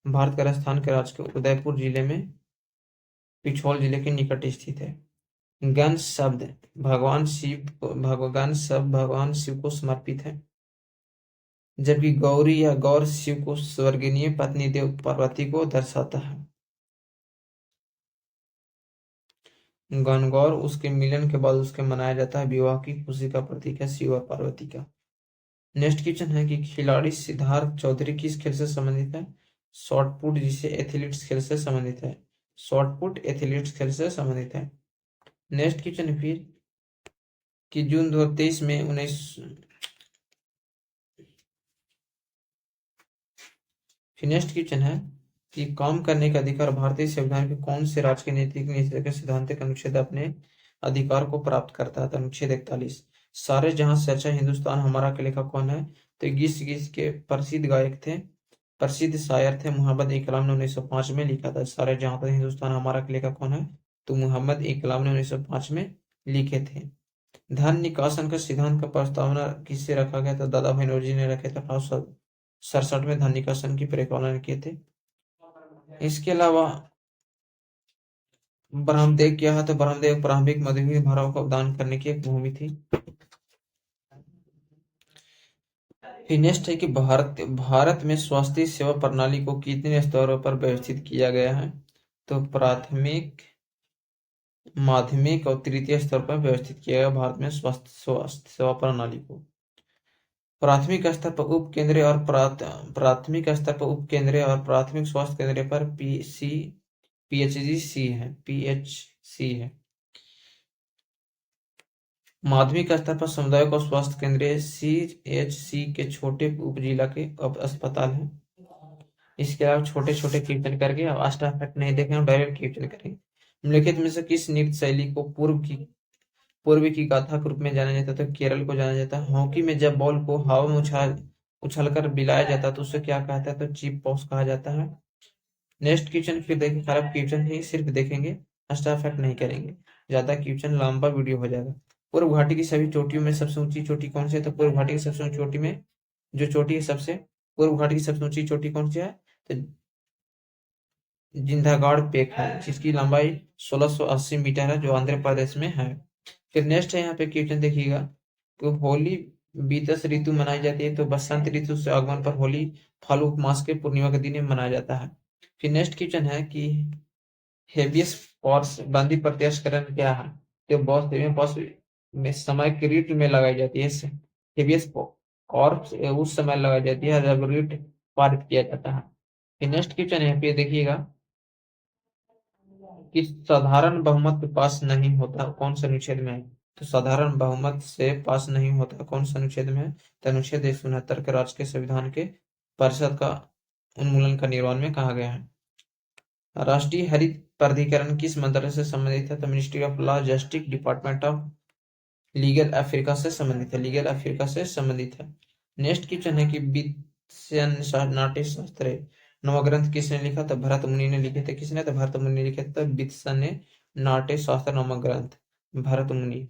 भारत के राजस्थान के राज्य के उदयपुर जिले में पिछोल जिले के निकट स्थित है। गण शब्द भगवान शिव को समर्पित है, जबकि गौरी या गौर शिव को स्वर्गीय पत्नी देव पार्वती को दर्शाता है। गणगौर उसके मिलन के बाद उसके मनाया जाता है, विवाह की खुशी का प्रतीक है शिव और पार्वती का। नेक्स्ट क्वेश्चन है कि खिलाड़ी सिद्धार्थ चौधरी किस खेल से संबंधित है? शॉट पुट, जिसे एथलीट्स खेल से संबंधित है। शॉट पुट एथलीट्स खेल से संबंधित है। नेक्स्ट क्वेश्चन है फिर कि जून 2023 में 19 फिर नेक्स्ट क्वेश्चन है कि काम करने का अधिकार भारतीय संविधान के कौन से राज्य के नैतिक नीति के सिद्धांत अनुच्छेद अपने अधिकार को प्राप्त करता है? तो अनुच्छेद 41। सारे जहां से अच्छा हिंदुस्तान हमारा के लेखक कौन है? तो गीस गीस के प्रसिद्ध गायक थे, प्रसिद्ध शायर थे मोहम्मद इकलाम ने 1905 में लिखा था। सारे जहां से हिंदुस्तान हमारा के लेखक कौन है? तो मोहम्मद इकलाम ने 1905 में लिखे थे। धन निकासन का सिद्धांत का प्रस्तावना किससे रखा गया था? दादा भाई नौरोजी ने रखे थे। 1867 में धन निकासन की परिकल्पना किए थे। इसके अलावा ब्रह्मदेव क्या है? तो ब्रह्मदेव प्रारंभिक मध्ययुगीन भाराओं का दान करने की एक भूमि थी। फिर नेक्स्ट है कि भारत में स्वास्थ्य सेवा प्रणाली को कितने स्तरों पर व्यवस्थित किया गया है? तो प्राथमिक, माध्यमिक और तृतीय स्तर पर व्यवस्थित किया गया भारत में स्वास्थ्य सेवा प्रणाली को। प्राथमिक स्तर पर उप केंद्रीय और प्राथमिक स्तर पर उप केंद्रीय और प्राथमिक स्वास्थ्य केंद्र पर पीएचसी है। माध्यमिक स्तर पर समुदाय को स्वास्थ्य केंद्र सीएचसी के छोटे उप जिला के अस्पताल हैं। इसके अलावा छोटे छोटे कीर्तन करके, अब आस्था फैक्ट नहीं देखेंगे, डायरेक्ट कीर्तन करेंगे। निम्नलिखित में से किस नृत्य शैली को पूर्व की गाथा के रूप में जाना जाता है? तो केरल को जाना जाता है। हॉकी में जब बॉल को हवा में उछलकर बिलाया जाता है तो उसे क्या कहता है? तो चीप पॉस कहा जाता है। नेक्स्ट क्वेश्चन फिर देखिए, खराब क्वेश्चन ही सिर्फ देखेंगे, एक्स्ट्रा फैक्ट नहीं करेंगे, ज्यादा क्वेश्चन लंबा वीडियो हो जाएगा। पूर्व घाटी की सभी चोटियों में सबसे ऊंची चोटी कौन सी है? तो पूर्व घाटी की सबसे ऊंची चोटी में जो चोटी है, सबसे पूर्व घाटी की सबसे ऊंची चोटी कौन सी है? तो जिंदागढ़ पेक है, जिसकी लंबाई 1680 मीटर है, जो आंध्र प्रदेश में है। फिर नेक्स्ट है यहाँ पे क्वेश्चन देखिएगा, तो होली बीतस ऋतु मनाई जाती है, तो बसंत ऋतु से आगमन पर होली फाल्गुन मास के पूर्णिमा के दिन मनाया जाता है। फिर नेक्स्ट क्वेश्चन है कि हेबियस कॉर्पस बंदी प्रत्यार्पण क्या है? तो बॉस में समय की रीट में लगाई जाती है। हेबियस कॉर्पस उस समय लगाई जाती है जब रीट पारित किया जाता है। फिर नेक्स्ट क्वेश्चन यहाँ पे देखिएगा कि साधारण बहुमत पास नहीं होता कौन से अनुच्छेद में है? तो साधारण बहुमत से पास नहीं होता कौन सा अनुच्छेद में है? तो अनुच्छेद 169 के राज्य के संविधान के परिषद का उन्मूलन का निर्माण में कहा गया है। राष्ट्रीय हरित प्राधिकरण किस मंत्रालय से संबंधित है? तो ministry of law, justice, department of legal Africa से संबंधित है, लीगल अफ्रीका से संबंधित है। नेक्स्ट क्वेश्चन है कि वित्स्य नाट्य शास्त्र नवग्रंथ किसने लिखा? तो भरत मुनि ने लिखे थे। किसने? तो भरत मुनि ने लिखे थे। वित्स्य नाट्य शास्त्र नामक ग्रंथ भरत मुनि।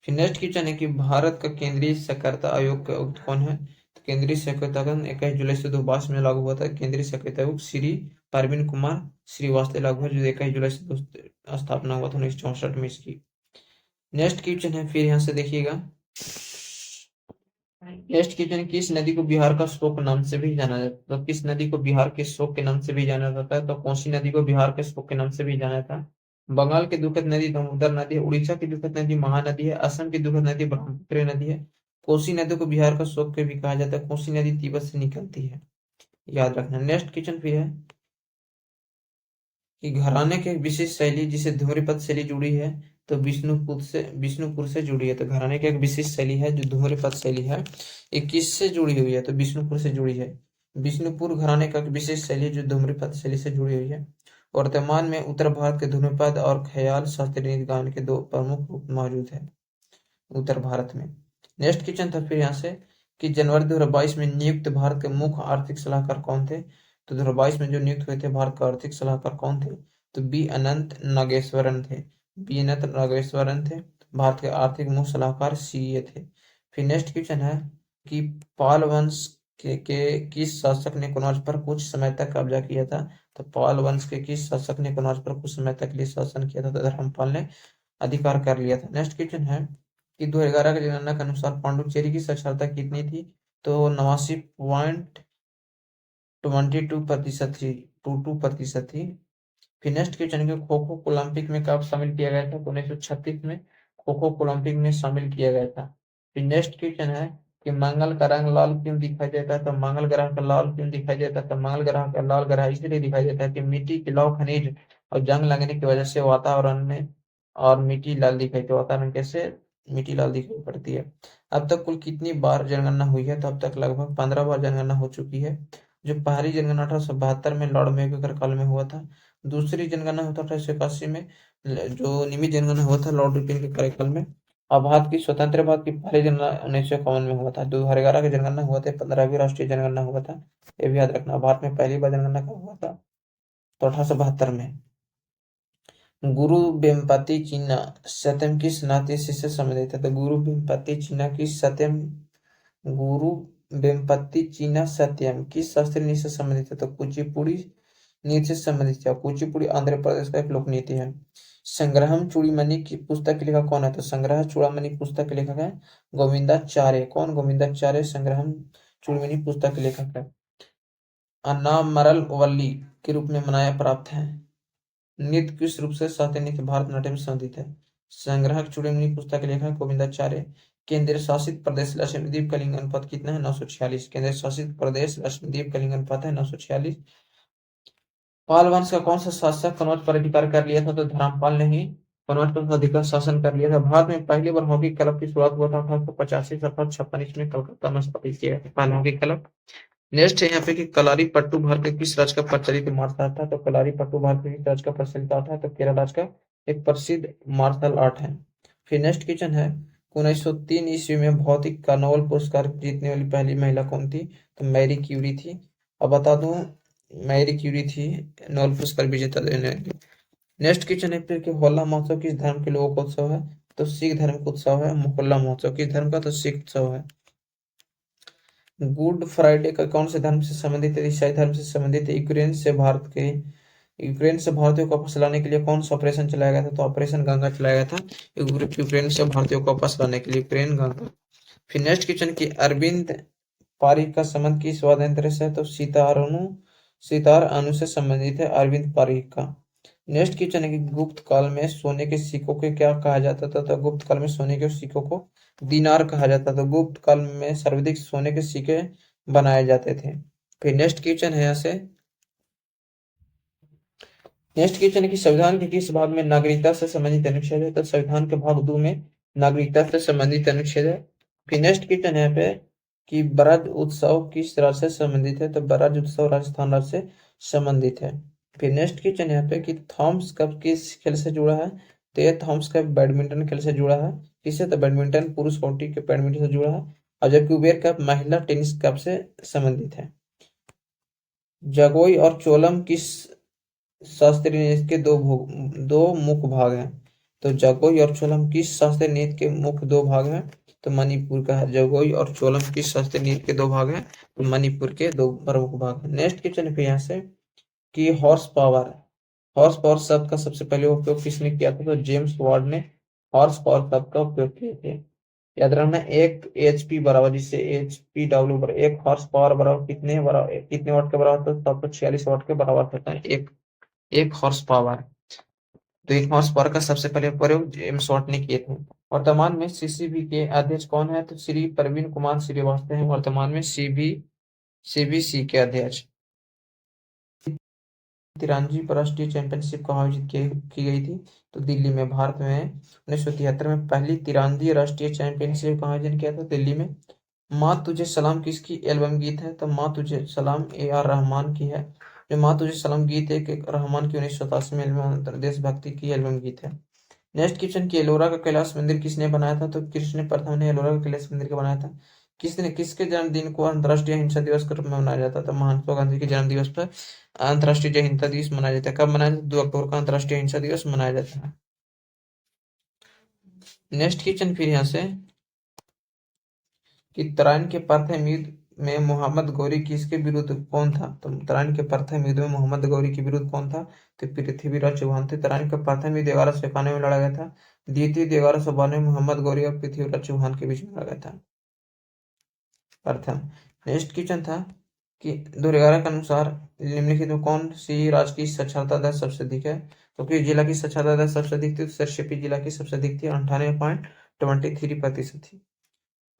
फिर नेक्स्ट क्वेश्चन है कि भारत का केंद्रीय साक्षरता आयोग का आयुक्त कौन है? तो केंद्रीय साक्षरता आयोग 21 जुलाई से 2022 में लागू हुआ था। केंद्रीय साक्षरता आयोग श्री परवीन कुमार श्रीवास्तव लागू है, जो 21 जुलाई से स्थापना हुआ था 1964 में इसकी। नेक्स्ट क्वेश्चन है फिर यहाँ से देखिएगा, नेक्स्ट क्वेश्चन, किस नदी को बिहार का शोक नाम से भी जाना जाता है? तो किस नदी को बिहार के शोक के नाम से भी जाना जाता है? तो कोसी नदी को बिहार के शोक के नाम से भी जाना जाता है। बंगाल की दुखद नदी दामोदर नदी है, उड़ीसा की दुखद नदी महानदी है, असम की दुखद नदी ब्रह्मपुत्र नदी है। कोसी नदी को बिहार का शोक के भी कहा जाता है। कोसी नदी तिब्बत से निकलती है, याद रखना। नेक्स्ट क्वेश्चन फिर है कि घराने की एक विशेष शैली जिसे धूम्रपद शैली जुड़ी है, तो विष्णुपुर से जुड़ी है। तो घराने की एक विशेष शैली है जो धूम्रपद शैली है, ये किससे जुड़ी हुई है? तो विष्णुपुर से जुड़ी है। विष्णुपुर घराने का एक विशेष शैली जो धूम्रपद शैली से जुड़ी हुई है। वर्तमान में उत्तर भारत के धूम्रपद और ख्याल शास्त्रीय गान के दो प्रमुख रूप मौजूद है उत्तर भारत में। नेक्स्ट क्वेश्चन था फिर यहाँ से कि जनवरी 2022 में नियुक्त भारत के मुख्य आर्थिक सलाहकार कौन थे? तो 2022 में जो नियुक्त हुए थे भारत के आर्थिक सलाहकार कौन थे? तो बी अनंत नागेश्वरन थे। भारत के आर्थिक मुख्य सलाहकार सीए थे। फिर नेक्स्ट क्वेश्चन है कि पाल वंश के किस शासक ने कनौज पर कुछ समय तक कब्जा किया था? तो पाल वंश के किस शासक ने कनौज पर कुछ समय तक लिए शासन किया था? तो धर्मपाल ने अधिकार कर लिया था। नेक्स्ट क्वेश्चन है कि 2011 के जनगणना के अनुसार पांडुचेरी की साक्षरता कितनी थी? तो 89.22% थी। फिर नेक्स्ट क्वेश्चन है खो खो को ओलंपिक में कब शामिल किया गया था? तो 1936 में खो खो को ओलंपिक में शामिल किया गया था। फिर नेक्स्ट क्वेश्चन है कि मंगल का रंग लाल क्यों दिखाई देता है? तो मंगल ग्रह का लाल क्यों दिखाई देता है? तो मंगल ग्रह का लाल ग्रह इसलिए दिखाई देता है कि मिट्टी के लौह खनिज और जंग लगने की वजह से वातावरण में और मिट्टी लाल दिखाई, तो वातावरण कैसे मिट्टी लाल दिखाई पड़ती है। अब तक कुल कितनी बार जनगणना हुई है? तो अब तक लगभग 15 बार जनगणना हो चुकी है। जो पहली जनगणना 1872 में लॉर्ड मेयो के काल में हुआ था। दूसरी जनगणना हुआ था 1881 में, जो नियमित जनगणना हुआ था लॉर्ड रिपन के कार्यकाल में। और भारत की स्वतंत्र भारत की पहली जनगणना 1951 में हुआ था। 2011 की जनगणना हुआ था, 15वीं राष्ट्रीय जनगणना हुआ था। ये भी याद रखना। भारत में पहली बार जनगणना कब हुआ था? तो 1872 में। गुरु वेम्पति चीना सत्यम किस नाट्य से संबंधित है? तो गुरु वेम्पति चीना की सत्यम गुरु वेम्पति चीना सत्यम किस शास्त्रीय नृत्य से संबंधित है? तो कुचिपुड़ी नृत्य से संबंधित है। कुचिपुड़ी आंध्र प्रदेश का एक लोक नृत्य है। संग्रहम चूड़ीमणि की पुस्तक के लेखक कौन है? तो संग्रह चूड़ामणि पुस्तक के लेखक है गोविंदाचार्य। कौन? गोविंदाचार्य संग्रहम चूड़ीमणि पुस्तक के लेखक है। अन्नामरल वल्ली के रूप में मनाया प्राप्त है। नृत्य किस रूप से शास्त्रीय नृत्य भरतनाट्यम से संबंधित है? संग्रहक चूड़ीमणि पुस्तक के लेखक गोविंदाचार्य। केंद्र शासित प्रदेश लक्षद्वीप का लिंग अनुपात कितना है? 946। केंद्र शासित प्रदेश लक्षद्वीप का लिंग अनुपात है 946। पाल वंश का कौन सा शासक कनौज पर अधिकार कर लिया था? तो धर्मपाल ने ही कनौज पर अधिकार शासन कर लिया था। भारत में पहली बार हॉकी क्लब की शुरुआत हुआ था 1885 से 1856 इसमें कलकत्ता में स्थापित किया गया पहला हॉकी क्लब। नेक्स्ट है यहाँ पे कि कलारी पट्टू भारत के किस राज्य का प्रचलित मार्शल आर्ट था? तो कलारी पट्टू भारत के किस राज्य का प्रचलित आर्ट है? तो केरल राज्य का एक प्रसिद्ध मार्शल आर्ट है। फिर नेक्स्ट क्वेश्चन है 1903 ईस्वी में भौतिक का नोबेल पुरस्कार जीतने वाली पहली महिला कौन थी? तो मैरी क्यूरी थी। अब बता दूं, मैरी क्यूरी थी नोबेल पुरस्कार विजेता देने वाली। नेक्स्ट क्वेश्चन है फिर कि होला महोत्सव किस धर्म के लोगों का उत्सव है? तो सिख धर्म का उत्सव है होला महोत्सव। किस धर्म का? तो सिख उत्सव है। गुड फ्राइडे का कौन से धर्म से संबंधित है? ईसाई धर्म से संबंधित है। यूक्रेन से भारतीयों को वापस लाने के लिए कौन सा ऑपरेशन चलाया गया था? तो ऑपरेशन गंगा चलाया गया था यूक्रेन से भारतीयों को वापस लाने के लिए। यूक्रेन गंगा। फिर नेक्स्ट क्वेश्चन की अरविंद पारिक का संबंध किस वाद्य यंत्र से है? तो सितार अनु से संबंधित है अरविंद पारिक का। नेक्स्ट क्वेश्चन है कि गुप्त काल में सोने के सिक्कों को क्या कहा जाता था? तो गुप्त काल में सोने के सिक्कों को दीनार कहा जाता था। गुप्त काल में सर्वाधिक सोने के सिक्के बनाए जाते थे। फिर नेक्स्ट क्वेश्चन है यहाँ से, नेक्स्ट क्वेश्चन है कि संविधान के किस भाग में नागरिकता से संबंधित अनुच्छेद है? तो संविधान के भाग 2 में नागरिकता से संबंधित अनुच्छेद है। फिर नेक्स्ट क्वेश्चन है यहाँ पे कि ब्रज उत्सव किस राज्य से संबंधित है? तो ब्रज उत्सव राजस्थान राज्य से संबंधित है। फिर नेक्स्ट क्वेश्चन यहाँ पे कि थॉमस कप किस खेल से जुड़ा है? तो ये थॉमस कप बैडमिंटन खेल से जुड़ा है। किससे? तो बैडमिंटन, पुरुष हॉकी के बैडमिंटन से जुड़ा है। और जबकि उबेर कप महिला टेनिस कप से संबंधित है। जगोई और चोलम किस शास्त्रीय नृत्य के दो मुख्य भाग हैं? तो जगोई और चोलम किस शास्त्रीय नृत्य के मुख्य दो भाग हैं? तो मणिपुर का है। जगोई और चोलम किस शास्त्रीय नृत्य के दो भाग हैं? तो मणिपुर के दो प्रमुख भाग हैं। नेक्स्ट क्वेश्चन है यहाँ से कि हॉर्स पावर शब्द का सबसे पहले उपयोग किसने किया था? तो जेम्स वार्ड ने हॉर्स पावर शब्द का उपयोग किए थे। याद रखना, एक एचपी बराबर, जिससे एचपी डब्ल्यू बराबर एक हॉर्स पावर बराबर कितने वाट के बराबर होता है? 746 वाट के बराबर होता है एक हॉर्स पावर। तो एक हॉर्स पावर का सबसे पहले प्रयोग जेम्स वाट ने किए थे। वर्तमान में सीसीबी के अध्यक्ष कौन है? तो श्री प्रवीण कुमार श्रीवास्तव हैं वर्तमान में सीबीसी के अध्यक्ष। तिरंजी राष्ट्रीय चैंपियनशिप कहाँ आयोजित की गई थी? तो दिल्ली में। भारत में 1973 में पहली तिरंजी राष्ट्रीय चैंपियनशिप का आयोजन किया था दिल्ली में। माँ तुझे सलाम किसकी एल्बम गीत है? तो माँ तुझे सलाम AR रहमान की है। जो माँ तुझे सलाम गीत है एक रहमान की 1987 में एल्बम देशभक्ति की एल्बम गीत है। नेक्स्ट क्वेश्चन की एलोरा का कैलाश मंदिर किसने बनाया था? तो कृष्ण प्रथम ने एलोरा का कैलाश मंदिर को बनाया था। किसके जन्मदिन को अंतर्राष्ट्रीय अहिंसा दिवस के रूप में मनाया जाता था? महात्मा गांधी के जन्म दिवस पर अंतर्राष्ट्रीय अहिंसा दिवस मनाया जाता है। कब मनाया जाता है? 2 अक्टूबर का अंतर्राष्ट्रीय अहिंसा दिवस मनाया जाता है। नेक्स्ट क्वेश्चन फिर यहाँ से कि तराइन के प्रथम युद्ध में मोहम्मद गौरी किसके विरुद्ध कौन था? तो तराइन के प्रथम युद्ध में मोहम्मद गौरी के विरुद्ध कौन था? तो पृथ्वीराज चौहान थे। तराइन का प्रथम युद्ध 1191 में लड़ा गया था। द्वितीय युद्ध 1192 में मोहम्मद गौरी और पृथ्वीराज चौहान के बीच में लड़ा गया था। प्रथम। नेक्स्ट क्वेश्चन था कि 2011 के अनुसार निम्नलिखित में कौन सी राज्य की साक्षरता दर सबसे अधिक है? तो किस जिला की साक्षरता दर सबसे अधिक थी? तो सरसिपी जिला की सबसे अधिक थी, 98.23% थी।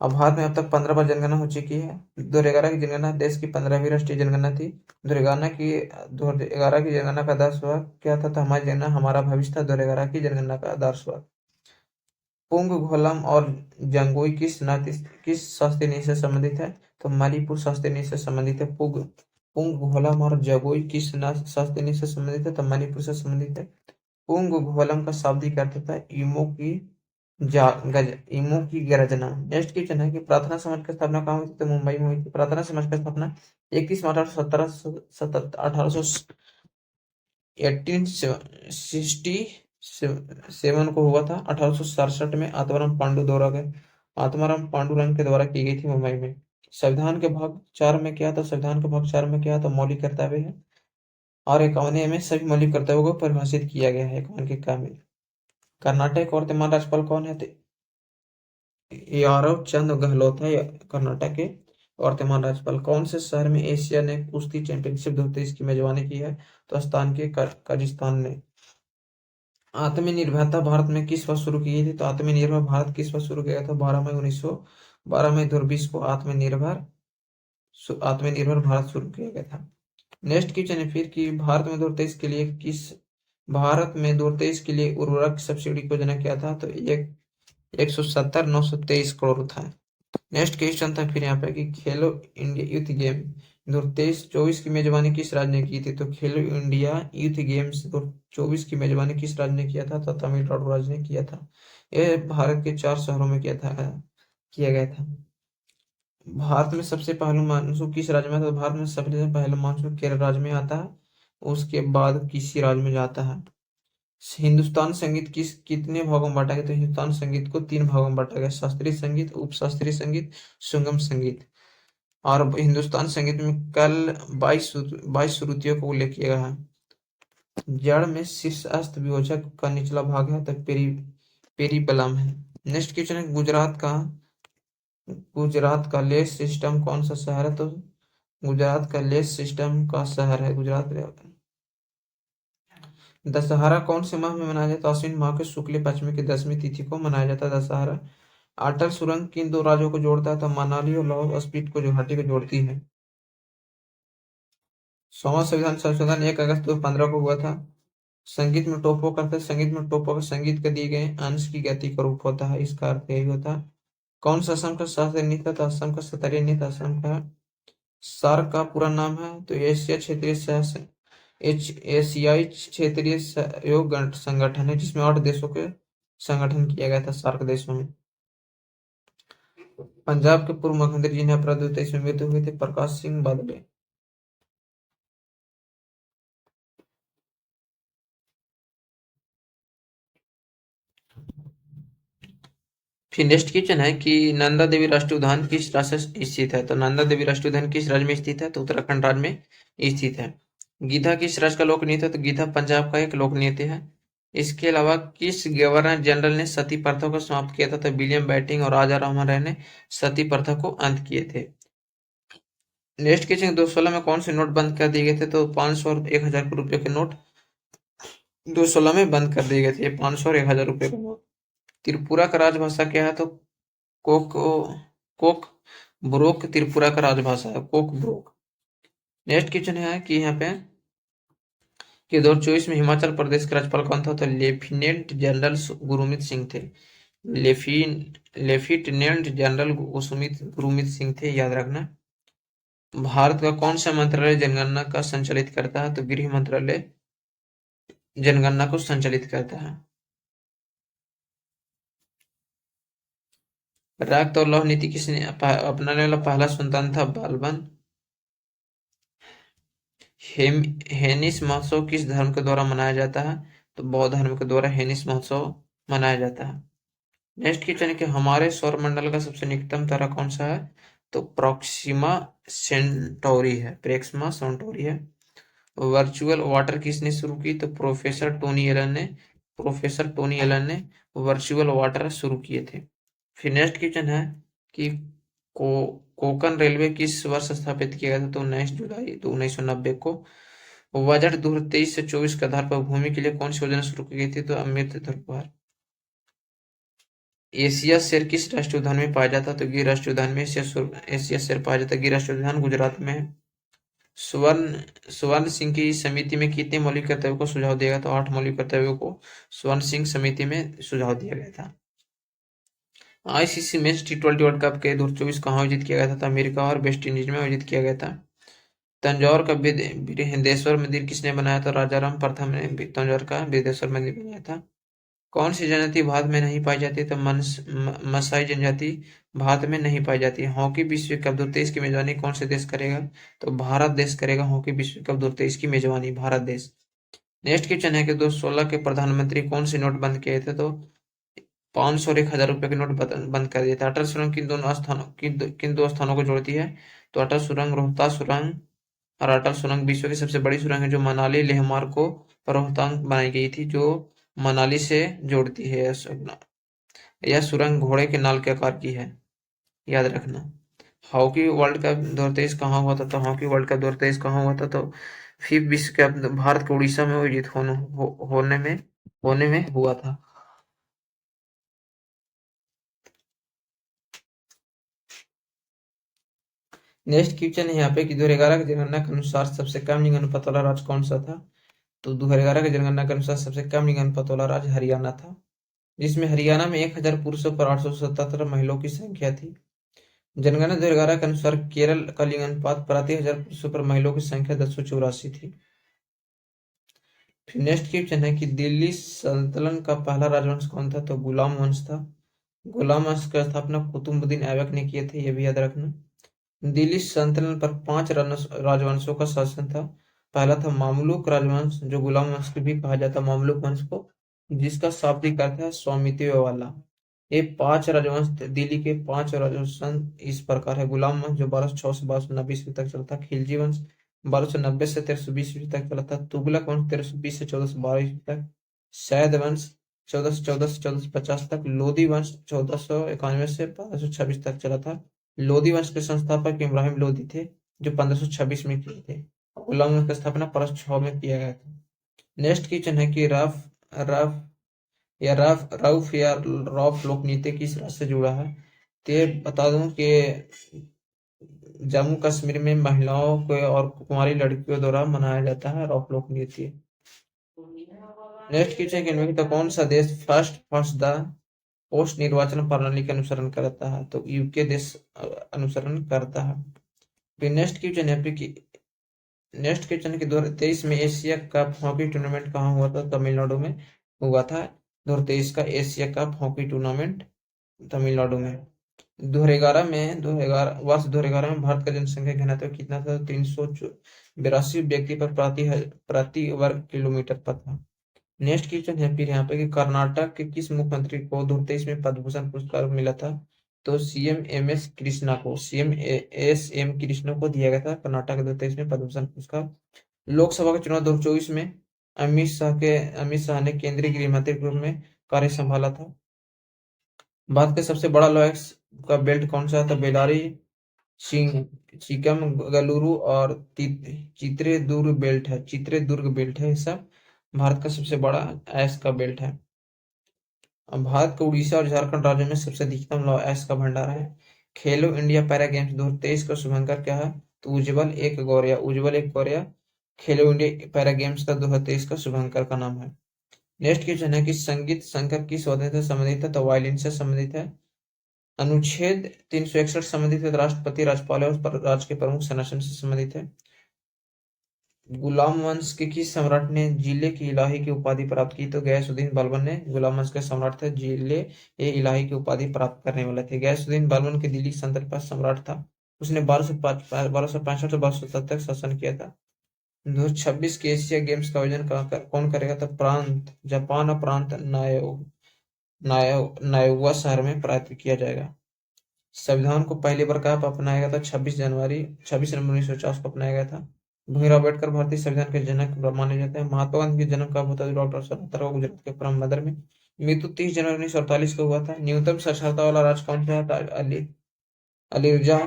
अब भारत में अब तक 15 बार जनगणना हो चुकी है। 2011 की जनगणना देश की 15वीं राष्ट्रीय जनगणना थी। 2011 की जनगणना का आदर्श वर्ग क्या था? तो हमारी जनगणना हमारा भविष्य था। 2011 की जनगणना का आदर्श वर्ग। पुंग घोलम और जंगोई किस शास्त्रीय नृत्य से संबंधित है? तो मणिपुर शास्त्रीय नृत्य से संबंधित है। पुंग घोलम और जगोई किस शास्त्रीय नृत्य से संबंधित है? तो मणिपुर से संबंधित है। पुंग घोलम का शाब्दिक अर्थ होता है इमो की गर्जना। नेक्स्ट क्वेश्चन है कि प्रार्थना समाज की स्थापना कहाँ हुई थी? तो मुंबई में हुई थी। प्रार्थना समाज की स्थापना 31 मार्च 1867 को हुआ था। 1867 में आत्माराम पांडुरंग के द्वारा की गई थी मुंबई में। संविधान के भाग 4 में क्या था? संविधान के भाग 4 में क्या था? मौलिक कर्तव्य है। और 51 में सभी मौलिक कर्तव्यों को परिभाषित किया गया है 51 के का में। कर्नाटक और वर्तमान राज्यपाल कौन है? यादव चंद गहलोत है कर्नाटक के वर्तमान राज्यपाल। कौन से शहर में एशिया ने कुश्ती चैंपियनशिप 2023 की मेजबानी की है? तो स्थान के कजाकिस्तान ने। आत्मनिर्भरता भारत में किस वर्ष शुरू की गई थी? तो आत्मनिर्भर भारत किस वर्ष शुरू किया गया था? 12 मई 2020 को आत्मनिर्भर भारत शुरू किया गया था। नेक्स्ट क्वेश्चन है फिर कि भारत में 2023 के लिए उर्वरक सब्सिडी योजना क्या था? तो 170,923 करोड़ था। नेक्स्ट क्वेश्चन था फिर यहाँ पे कि खेलो इंडिया यूथ गेम 2023-24 की मेजबानी किस राज्य ने की थी? तो खेलो इंडिया यूथ गेम्स 2024 की मेजबानी किस राज्य ने किया था? तो तमिलनाडु राज्य ने किया था। यह भारत के 4 शहरों में किया गया था। भारत में सबसे पहला मानसून किस राज्य में था? तो भारत में सबसे पहला मानसून केरल राज्य में आता है। उसके बाद किसी राज्य में जाता है। हिंदुस्तान संगीत कितने भागों में बांटा गया? तो हिंदुस्तान संगीत को 3 भागों में बांटा गया। शास्त्रीय संगीत, उपशास्त्रीय संगीत, सुगम संगीत। और हिंदुस्तान संगीत में कल 22 श्रुतियों को उल्लेख किया गया है। जड़ में शीर्षस्थ वियोजक का निचला भाग है तो पेरिबलम है। नेक्स्ट क्वेश्चन है गुजरात का लेस सिस्टम कौन सा शहर है? तो गुजरात का लेस सिस्टम का शहर है गुजरात। दशहरा कौन से माह में मनाया जाता है? आश्विन माह के शुक्ल पंचमी की 10वीं तिथि को मनाया जाता है दशहरा। अटल सुरंग किन 2 राज्यों को जोड़ता है? तो मनाली और लाहौल स्पीति को जो घाटी को जोड़ती है। 100वां संविधान संशोधन 1 अगस्त 2015 को हुआ था। संगीत में टोपो करते संगीत में टोपो का संगीत के दिए गए अंश की गति का रूप होता है। इसका अर्थ यही होता है। कौन सा असम का शास्त्रीय नृत्य था? असम का सत्तरी नृत्य असम का सार्क का पूरा नाम है। तो एशियाई क्षेत्रीय सहयोग संगठन है जिसमें 8 देशों के संगठन किया गया था सार्क देशों में। पंजाब के पूर्व मुख्यमंत्री जिन्हें अपराध 2023 में मृत्यु हुई थी प्रकाश सिंह बादल। फिर नेक्स्ट क्वेश्चन है कि नंदा देवी राष्ट्रीय उद्यान किस राज्य में स्थित है? तो नंदा देवी राष्ट्रीय उद्यान किस राज्य में स्थित है? तो उत्तराखंड राज्य में स्थित है। गीधा किस राज्य का लोक नृत्य है? तो गीधा पंजाब का एक लोक नृत्य है। इसके अलावा किस गवर्नर जनरल ने सती प्रथा को समाप्त किया था? तो विलियम बेंटिंक और राजा राममोहन राय ने सती प्रथा को अंत किए थे। नेक्स्ट क्वेश्चन 2016 में कौन से नोट बंद कर दिए गए थे? तो 500 और 1000 रुपए के नोट 2016 में बंद कर दिए गए थे। 500 और 1000 रुपए के नोट। त्रिपुरा का राजभाषा क्या है? तो कोक कोक ब्रोक त्रिपुरा का राजभाषा है कोक ब्रोक। नेक्स्ट क्वेश्चन है कि यहाँ पे कि 2024 में हिमाचल प्रदेश के राज्यपाल कौन था? तो लेफ्टिनेंट जनरल गुरमीत सिंह थे। लेफ्टिनेंट जनरल गुरमीत सिंह थे, याद रखना। भारत का कौन सा मंत्रालय जनगणना का संचालित करता है? तो गृह मंत्रालय जनगणना को संचालित करता है। रक्त और लौह नीति किसने अपनाने वाला पहला सुल्तान था? बालबन। हेनिस महोत्सव किस धर्म के द्वारा मनाया जाता है? तो बौद्ध धर्म के द्वारा हेनिस महोत्सव मनाया जाता है। नेक्स्ट क्वेश्चन है कि हमारे सौर मंडल का सबसे निकटतम तारा कौन सा है? तो प्रोक्सिमा सेंटोरी है। वर्चुअल वाटर किसने शुरू की? तो प्रोफेसर टोनी एलन ने वर्चुअल वाटर शुरू किए थे। फिर नेक्स्ट क्वेश्चन है कि कोंकण रेलवे किस वर्ष स्थापित किया गया था? तो 19 जुलाई 1990 को। बजट 2023 से 24 के आधार पर भूमि के लिए कौन सी योजना शुरू की गई थी? तो अमृत धरोहर। एशिया शेर किस राष्ट्रीय उद्यान में पाया जाता है? तो गिर राष्ट्रीय उद्यान में एशिया शेर पाया जाता है। गिर राष्ट्रीय उद्यान गुजरात में है। स्वर्ण सिंह की समिति में कितने मौलिक कर्तव्यों को सुझाव दिया गया? तो 8 मौलिक कर्तव्यों को स्वर्ण सिंह समिति में सुझाव दिया गया था। आईसीसी मेंस टी20 वर्ल्ड कप के 2024 कहाँ आयोजित किया गया था? अमेरिका और वेस्ट इंडीज में आयोजित किया गया था। तंजौर का बृहदेश्वर मंदिर किसने बनाया था? राजा राम प्रथम ने तंजौर का बृहदेश्वर मंदिर बनाया था। कौन सी जनजाति भारत में नहीं पाई जाती? तो मसाई जनजाति भारत में नहीं पाई जाती है। हॉकी विश्व कप 2023 की मेजबानी कौन से देश करेगा? तो भारत देश करेगा हॉकी विश्व कप 2023 की मेजबानी, भारत देश। नेक्स्ट क्वेश्चन है कि 2016 के प्रधानमंत्री कौन से नोट बंद किए थे? तो 500 और 1000 रुपए के नोट बंद कर दिए थे। अटल सुरंग किन दो स्थानों को जोड़ती है? तो अटल सुरंग रोहतास सुरंग और अटल सुरंग विश्व की सबसे बड़ी सुरंग है जो मनाली लेह मार्ग को रोहतांग बनाई गई थी, जो मनाली से जोड़ती है। यह सुरंग घोड़े के नाल के आकार की है, याद रखना। हॉकी वर्ल्ड कप 2023 कहाँ हुआ था? तो हॉकी वर्ल्ड कप 2023 कहाँ हुआ था? तो फिफ्थ विश्व कप भारत के उड़ीसा में आयोजित होने में हुआ था। नेक्स्ट क्वेश्चन है यहाँ पे कि 2011 की जनगणना के अनुसार सबसे कम लिंग अनुपात वाला राज्य कौन सा था? तो 2011 की जनगणना के अनुसार सबसे कम लिंग अनुपात वाला राज्य हरियाणा था, जिसमें हरियाणा में 1000 पुरुषों पर 877 महिलाओं की संख्या थी। जनगणना 2011 के अनुसार केरल का लिंग अनुपात प्रति 1000 पुरुषों पर महिलाओं की संख्या 1084 थी। फिर नेक्स्ट क्वेश्चन है कि दिल्ली सल्तनत का पहला राजवंश कौन था? तो गुलाम वंश था। गुलाम वंश की स्थापना कुतुबुद्दीन ऐबक ने किए थे, ये भी याद रखना। दिल्ली सल्तनत पर 5 राजवंशों का शासन था। पहला था मामलुक राजवंश, जो गुलाम वंश भी कहा जाता है मामलुक वंश को, जिसका शाब्दिक अर्थ है स्वामित्व वाला। ये 5 राजवंश दिल्ली के 5 राजवंश इस प्रकार है। गुलाम वंश जो 1206 से 1290 ईस्वी तक चलता। खिलजी वंश 1290 से 1320 ईस्वी तक चला था। तुगलक वंश 1320 से 1412 ईस्वी तक। सैद वंश 1414 से 1450 तक। लोधी वंश 1491 से 1526 तक चला था। लोधी वंश के संस्थापक इब्राहिम लोधी थे, जो 1526 में किए थे। गुलाम वंश की स्थापना 1506 में किया गया था। नेक्स्ट क्वेश्चन है कि रफ रऊफ या रौफ लोक नृत्य किस राज्य से जुड़ा है? तो ये बता दूं कि जम्मू कश्मीर में महिलाओं को और कुंवारी लड़कियों द्वारा मनाया जाता है रौफ लोक नृत्य। नेक्स्ट क्वेश्चन है कि इनमें से कौन सा देश फर्स्ट द पोस्ट निर्वाचन प्रणाली का अनुसरण करता है? तो यूके देश अनुसरण करता है। फिर नेक्स्ट क्वेश्चन है कि 2023 में एशिया कप हॉकी टूर्नामेंट कहाँ हुआ था? तमिलनाडु में हुआ था। 2023 का Asia cup hockey tournament Tamil Nadu में। 2011 में भारत का जनसंख्या घनत्व कितना था? 382 व्यक्ति पर प्रति वर्ग किलोमीटर पर था। नेक्स्ट क्वेश्चन है फिर यहाँ पे कि कर्नाटक के किस मुख्यमंत्री को 2023 में पद्म भूषण पुरस्कार मिला था? तो सीएम एस एम कृष्णा को दिया गया था कर्नाटक 2023 में पद्म भूषण पुरस्कार। लोकसभा के चुनाव 2024 में अमित शाह ने केंद्रीय गृह मंत्री के रूप में कार्य संभाला था। भारत का सबसे बड़ा लॉ का बेल्ट कौन सा था? बेलारी, चिकमगलुरु और चित्रेदुर्ग बेल्ट है। सब भारत का सबसे बड़ा ऐश का बेल्ट है। भारत के उड़ीसा और झारखंड राज्यों में सबसे अधिकतम लौह अयस्क का भंडार है। खेलो इंडिया पैरा गेम्स 2023 का शुभंकर क्या है? तो उज्जवल एक गौरया खेलो इंडिया पैरा गेम्स का 2023 का शुभंकर का नाम है। नेक्स्ट क्वेश्चन है कि संगीत संकर किस वाद्य से संबंधित है? तो वायलिन से संबंधित है। अनुच्छेद 361 संबंधित है राष्ट्रपति, राज्यपाल और राज्य के प्रमुख शासन से संबंधित है। गुलाम वंश के किस सम्राट ने जिले की इलाही की उपाधि प्राप्त की? तो गयासुद्दीन बलबन ने गुलाम वंश के सम्राट थे, जिले ए इलाही की उपाधि प्राप्त करने वाले थे। गयासुद्दीन बलबन के दिल्ली सल्तनत का सम्राट था। उसने 1265 से 1270 तक शासन किया था। 2026 के एशिया गेम्स का आयोजन कौन करेगा? तो प्रांत जापान और प्रांत नायोगा शहर में प्राप्त किया जाएगा। संविधान को पहली बार कब अपनाया गया था? 26 नवंबर 1949 को अपनाया गया था। भीमराव अम्बेडकर भारतीय संविधान के जनक माने जाते हैं। महात्मा गांधी का जन्म कब होता है? डॉक्टर 17 को गुजरात के पोरबंदर में। मृत्यु 30 जनवरी 1948 को हुआ था। न्यूनतम साक्षरता वाला राज्य कौन सा था? अलीरजा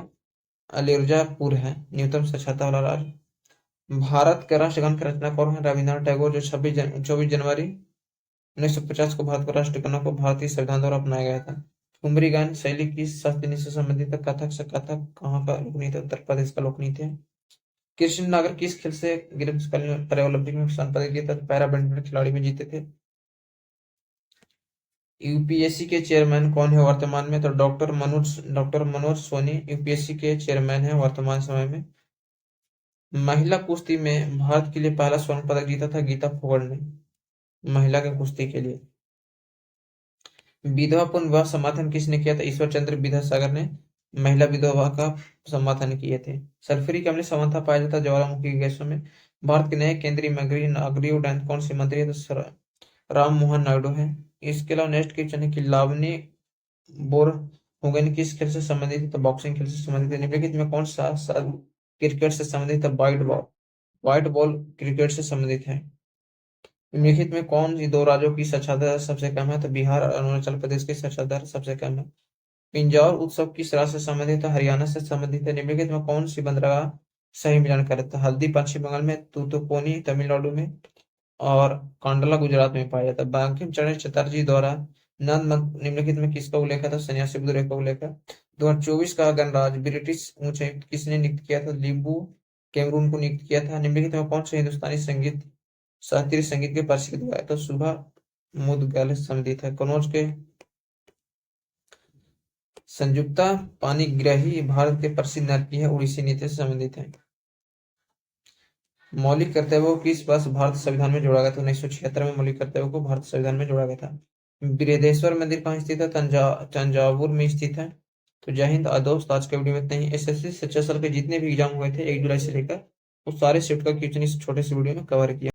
अलीरजापुर है न्यूनतम साक्षरता वाला राज्य। भारत के राष्ट्रगान के रचना कौन है? रविन्द्रनाथ टैगोर, जो 24 जनवरी 1950 को भारत का राष्ट्रगान को भारतीय संविधान द्वारा अपनाया गया था। ठुमरी गायन शैली की शास्त्रीय से संबंधित है? कथक से। कथक कहाँ का लोकनृत्य? उत्तर प्रदेश का लोकनृत्य है। कृष्ण नागर किस खेल से ग्रीष्मकालीन पैरालंपिक में स्वर्ण पदक जीता? पैरा बैडमिंटन खिलाड़ी में जीते थे। यूपीएससी के चेयरमैन कौन है वर्तमान में? तो डॉक्टर मनोज सोनी यूपीएससी के चेयरमैन है वर्तमान समय में। महिला कुश्ती में भारत के लिए पहला स्वर्ण पदक जीता था गीता फोगट ने, महिला के कुश्ती के लिए। विधवा पुनर्विवाह विवाह समाधान किसने किया था? ईश्वर चंद्र विद्यासागर ने महिला विधवा का समाधान किए थे। सल्फ्यूरिक अम्ल समानता पाया जाता है ज्वालामुखी गैसों में। भारत के नए केंद्रीय नागरिक उड्डयन कौन से मंत्री है? तो राम मोहन नायडू है। इसके अलावा नेक्स्ट क्वेश्चन है कि लावनी बोरगोहेन किस खेल से संबंधित है? तो बॉक्सिंग खेल से संबंधित है। निम्नलिखित में कौन सा क्रिकेट से संबंधित है? व्हाइट बॉल क्रिकेट से संबंधित है। निम्नलिखित में कौन सी दो राज्यों की साक्षरता दर सबसे कम है? तो बिहार और अरुणाचल प्रदेश की साक्षरता दर सबसे कम है। पिंजौर उत्सव किस राज्य से संबंधित है? हरियाणा से संबंधित है। निम्नलिखित में कौन सी बंदरगाह सही मिलान करता है? हल्दी पश्चिम बंगाल में, तूतुकुड़ी तमिलनाडु में और कांडला गुजरात में पाया जाता है। बंकिम चंद्र चटर्जी द्वारा निम्नलिखित में किसका उल्लेख है? तो सन्यासी बुद्धदेव का उल्लेख है। 2024 का गणराज्य ब्रिटिश उच्चायुक्त किसने नियुक्त किया था? लिबू कैमरून को नियुक्त किया था। निम्नलिखित में कौन सा हिंदुस्तानी संगीत शास्त्रीय संगीत के प्रसिद्ध गायक? तो सुबह मुदगल संबंधित है। कनौज के संयुक्ता पाणिग्राही भारत के प्रसिद्ध नर्तकी है, उड़ीसी नृत्य से संबंधित है। मौलिक कर्तव्यों को किस वर्ष भारत संविधान में जोड़ा गया था? 1976 में मौलिक कर्तव्यों को भारत संविधान में जोड़ा गया था। बृहदेश्वर मंदिर कहाँ स्थित है? तंजावुर में स्थित है। तो जय हिंद दोस्त, आज के वीडियो में इतना ही। एसएससी 76 के जितने भी एग्जाम हुए थे 1 जुलाई से लेकर, उस सारे शिफ्ट का क्वेश्चन इस छोटे से वीडियो में कवर किया।